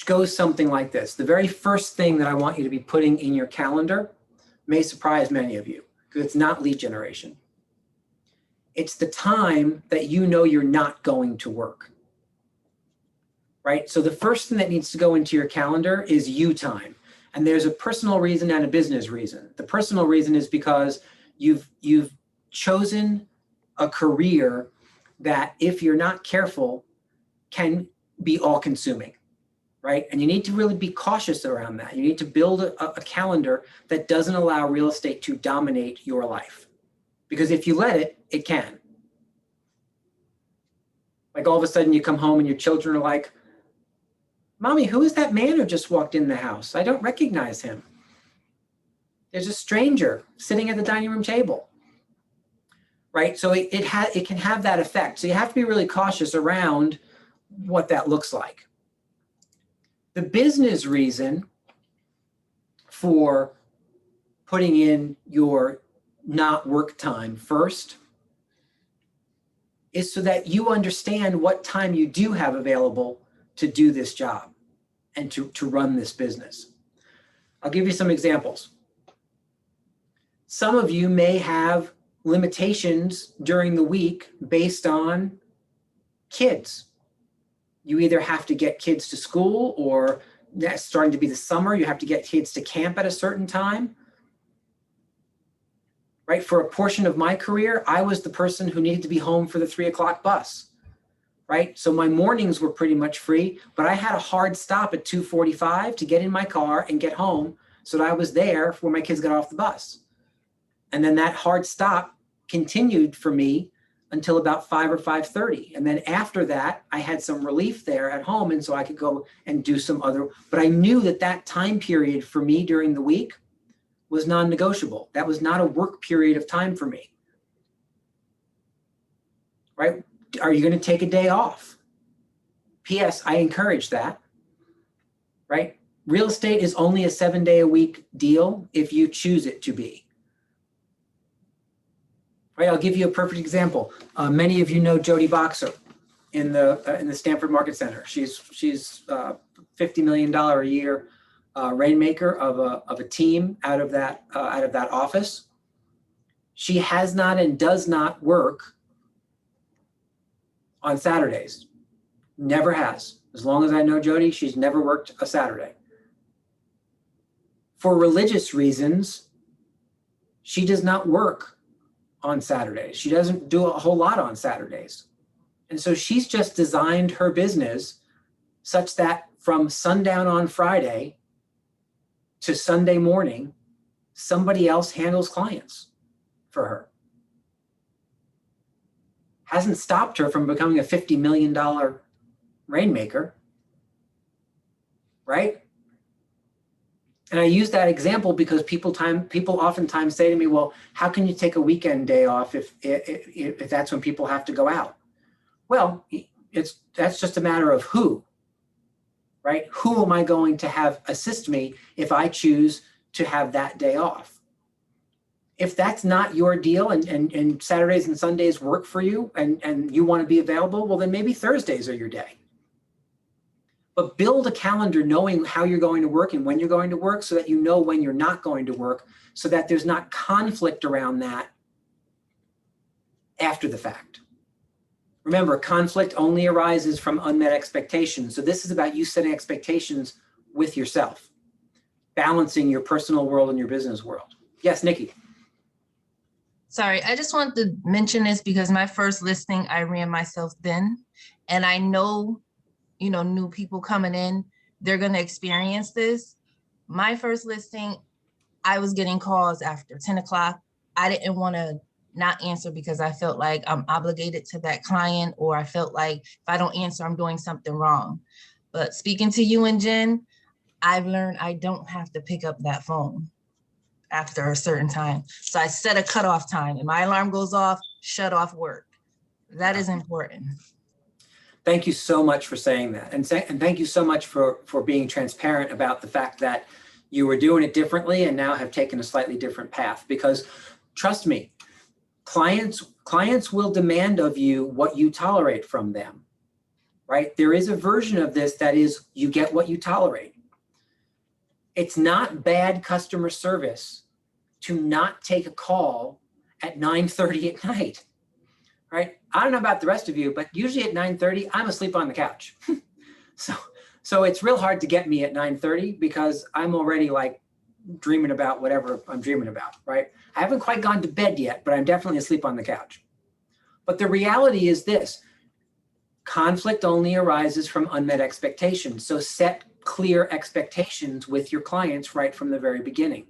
goes something like this. The very first thing that I want you to be putting in your calendar may surprise many of you, because it's not lead generation. It's the time that you know you're not going to work. Right? So the first thing that needs to go into your calendar is you time. And there's a personal reason and a business reason. The personal reason is because you've chosen a career that, if you're not careful, can be all consuming. right? And you need to really be cautious around that. You need to build a calendar that doesn't allow real estate to dominate your life. Because if you let it, it can. Like all of a sudden you come home and your children are like, Mommy, who is that man who just walked in the house? I don't recognize him. There's a stranger sitting at the dining room table, right? So it can have that effect. So you have to be really cautious around what that looks like. The business reason for putting in your not work time first is so that you understand what time you do have available to do this job and to run this business. I'll give you some examples. Some of you may have limitations during the week based on kids. You either have to get kids to school, or that's starting to be the summer, you have to get kids to camp at a certain time. Right? For a portion of my career, I was the person who needed to be home for the 3 o'clock bus. Right? So my mornings were pretty much free, but I had a hard stop at 2:45 to get in my car and get home so that I was there when my kids got off the bus. And then that hard stop continued for me until about 5 or 5:30. And then after that, I had some relief there at home. And so I could go and do some other, but I knew that that time period for me during the week was non-negotiable. That was not a work period of time for me. Right? Are you going to take a day off? P.S. I encourage that. Right? Real estate is only a 7-day-a-week deal if you choose it to be. Right, I'll give you a perfect example. Many of you know Jody Boxer in the Stanford Market Center. She's $50 million a year rainmaker of a team out of that office. She has not and does not work on Saturdays. Never has. As long as I know Jody, she's never worked a Saturday. For religious reasons, she does not work on Saturdays. She doesn't do a whole lot on Saturdays. And so she's just designed her business such that from sundown on Friday to Sunday morning, somebody else handles clients for her. Hasn't stopped her from becoming a $50 million rainmaker, right? And I use that example because people oftentimes say to me, well, how can you take a weekend day off if that's when people have to go out? Well, that's just a matter of who, right? Who am I going to have assist me if I choose to have that day off? If that's not your deal and Saturdays and Sundays work for you and you want to be available, well, then maybe Thursdays are your day. But build a calendar knowing how you're going to work and when you're going to work so that you know when you're not going to work, so that there's not conflict around that after the fact. Remember, conflict only arises from unmet expectations. So this is about you setting expectations with yourself, balancing your personal world and your business world. Yes, Nikki. Sorry, I just wanted to mention this because my first listing, I ran myself thin, and I know, new people coming in, they're going to experience this. My first listing, I was getting calls after 10 o'clock. I didn't want to not answer because I felt like I'm obligated to that client, or I felt like if I don't answer, I'm doing something wrong. But speaking to you and Jen, I've learned I don't have to pick up that phone after a certain time. So I set a cutoff time, and my alarm goes off, shut off work. That is important. Thank you so much for saying that. And thank you so much for being transparent about the fact that you were doing it differently and now have taken a slightly different path. Because trust me, clients will demand of you what you tolerate from them, right? There is a version of this that is you get what you tolerate. It's not bad customer service to not take a call at 9:30 at night, right? I don't know about the rest of you, but usually at 9:30, I'm asleep on the couch. So it's real hard to get me at 9:30 because I'm already like dreaming about whatever I'm dreaming about, right? I haven't quite gone to bed yet, but I'm definitely asleep on the couch. But the reality is this: conflict only arises from unmet expectations. So set clear expectations with your clients right from the very beginning.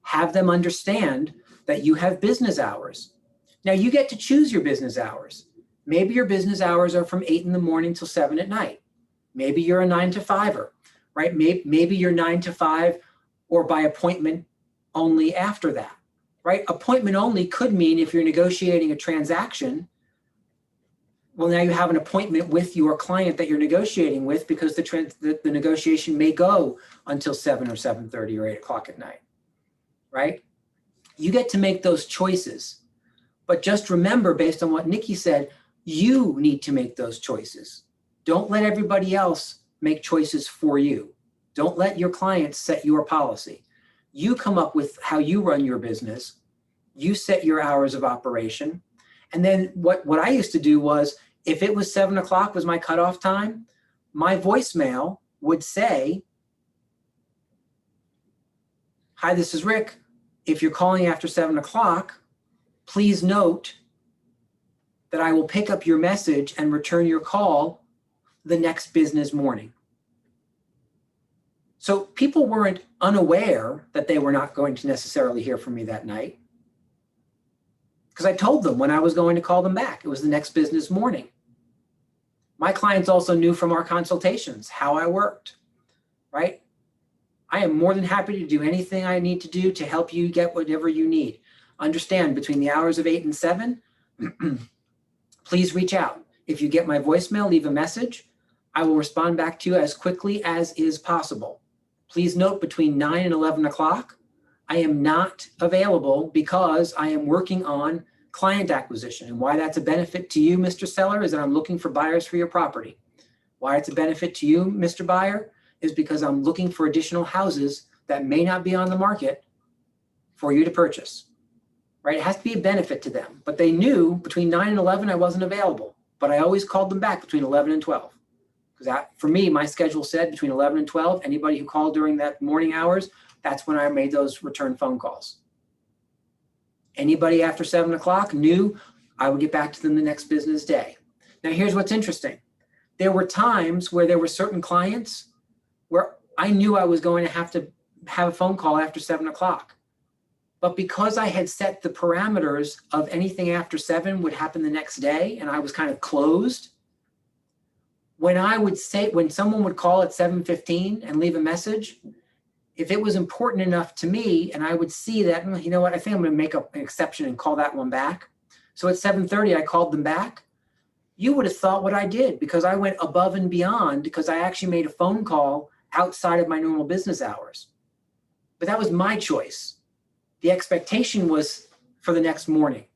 Have them understand that you have business hours. Now you get to choose your business hours. Maybe your business hours are from 8 in the morning till 7 at night. Maybe you're a 9 to 5er, right? Maybe you're 9 to 5 or by appointment only after that, right? Appointment only could mean if you're negotiating a transaction, well, now you have an appointment with your client that you're negotiating with because the negotiation may go until 7 or 7:30 or 8 o'clock at night, right? You get to make those choices. But just remember, based on what Nikki said, you need to make those choices. Don't let everybody else make choices for you. Don't let your clients set your policy. You come up with how you run your business. You set your hours of operation. And then what I used to do was, if it was 7 o'clock was my cutoff time, my voicemail would say, "Hi, this is Rick. If you're calling after 7 o'clock, please note that I will pick up your message and return your call the next business morning." So people weren't unaware that they were not going to necessarily hear from me that night, because I told them when I was going to call them back. It was the next business morning. My clients also knew from our consultations how I worked, right? I am more than happy to do anything I need to do to help you get whatever you need. Understand, between the hours of 8 and 7, please reach out. If you get my voicemail, leave a message. I will respond back to you as quickly as is possible. Please note, between 9 and 11 o'clock, I am not available because I am working on client acquisition. And why that's a benefit to you, Mr. Seller, is that I'm looking for buyers for your property. Why it's a benefit to you, Mr. Buyer, is because I'm looking for additional houses that may not be on the market for you to purchase. Right? It has to be a benefit to them. But they knew between 9 and 11 I wasn't available. But I always called them back between 11 and 12. Because for me, my schedule said between 11 and 12, anybody who called during that morning hours, that's when I made those return phone calls. Anybody after 7 o'clock knew I would get back to them the next business day. Now, here's what's interesting. There were times where there were certain clients where I knew I was going to have a phone call after 7 o'clock. But because I had set the parameters of anything after 7 would happen the next day, and I was kind of closed, when someone would call at 7:15 and leave a message, if it was important enough to me and I would see that, you know what, I think I'm going to make an exception and call that one back. So at 7:30, I called them back. You would have thought what I did, because I went above and beyond, because I actually made a phone call outside of my normal business hours. But that was my choice. The expectation was for the next morning.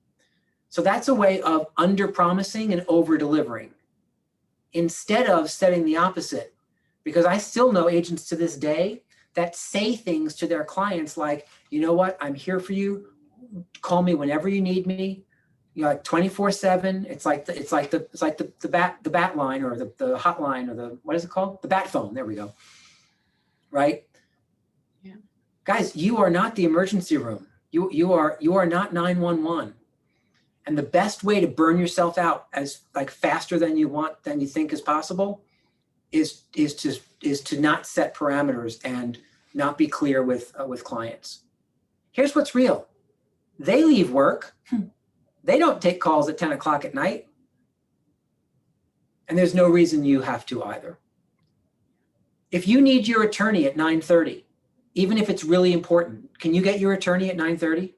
So that's a way of under-promising and over-delivering, instead of setting the opposite. Because I still know agents to this day that say things to their clients like, "You know what, I'm here for you. Call me whenever you need me. You know, like 24/7. It's like the bat line, or the hotline, or what is it called? The bat phone. There we go. Right? Yeah. Guys, you are not the emergency room. You are not 911. And the best way to burn yourself out as faster than you think is possible is to not set parameters and not be clear with clients. Here's what's real. They leave work. They don't take calls at 10 o'clock at night. And there's no reason you have to either. If you need your attorney at 9:30, even if it's really important, can you get your attorney at 9:30?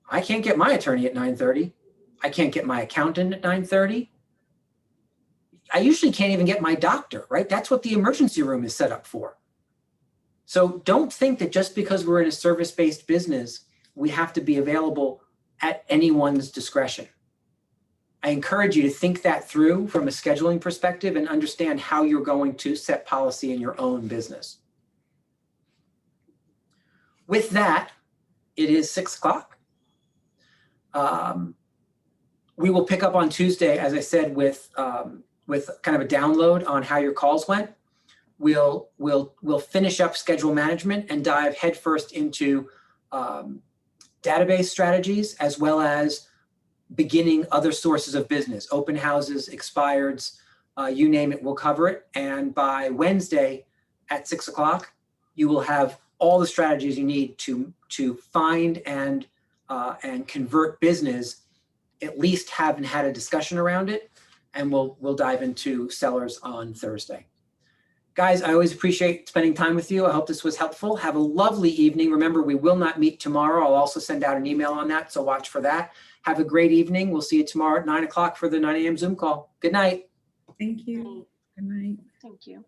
I can't get my attorney at 9:30. I can't get my accountant at 9:30. I usually can't even get my doctor, right? That's what the emergency room is set up for. So don't think that just because we're in a service-based business, we have to be available at anyone's discretion. I encourage you to think that through from a scheduling perspective and understand how you're going to set policy in your own business. With that, it is 6 o'clock. We will pick up on Tuesday, as I said, with kind of a download on how your calls went. We'll finish up schedule management and dive headfirst into database strategies, as well as beginning other sources of business, open houses, expireds, you name it, we'll cover it. And by Wednesday at 6 o'clock, you will have all the strategies you need to find and convert business. At least haven't had a discussion around it, and we'll dive into sellers on Thursday. Guys, I always appreciate spending time with you. I hope this was helpful. Have a lovely evening. Remember, we will not meet tomorrow. I'll also send out an email on that, so watch for that. Have a great evening. We'll see you tomorrow at 9 o'clock for the 9 a.m. Zoom call. Good night. Thank you. Good night. Thank you.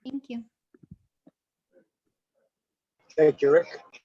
Thank you. Thank you, Rick.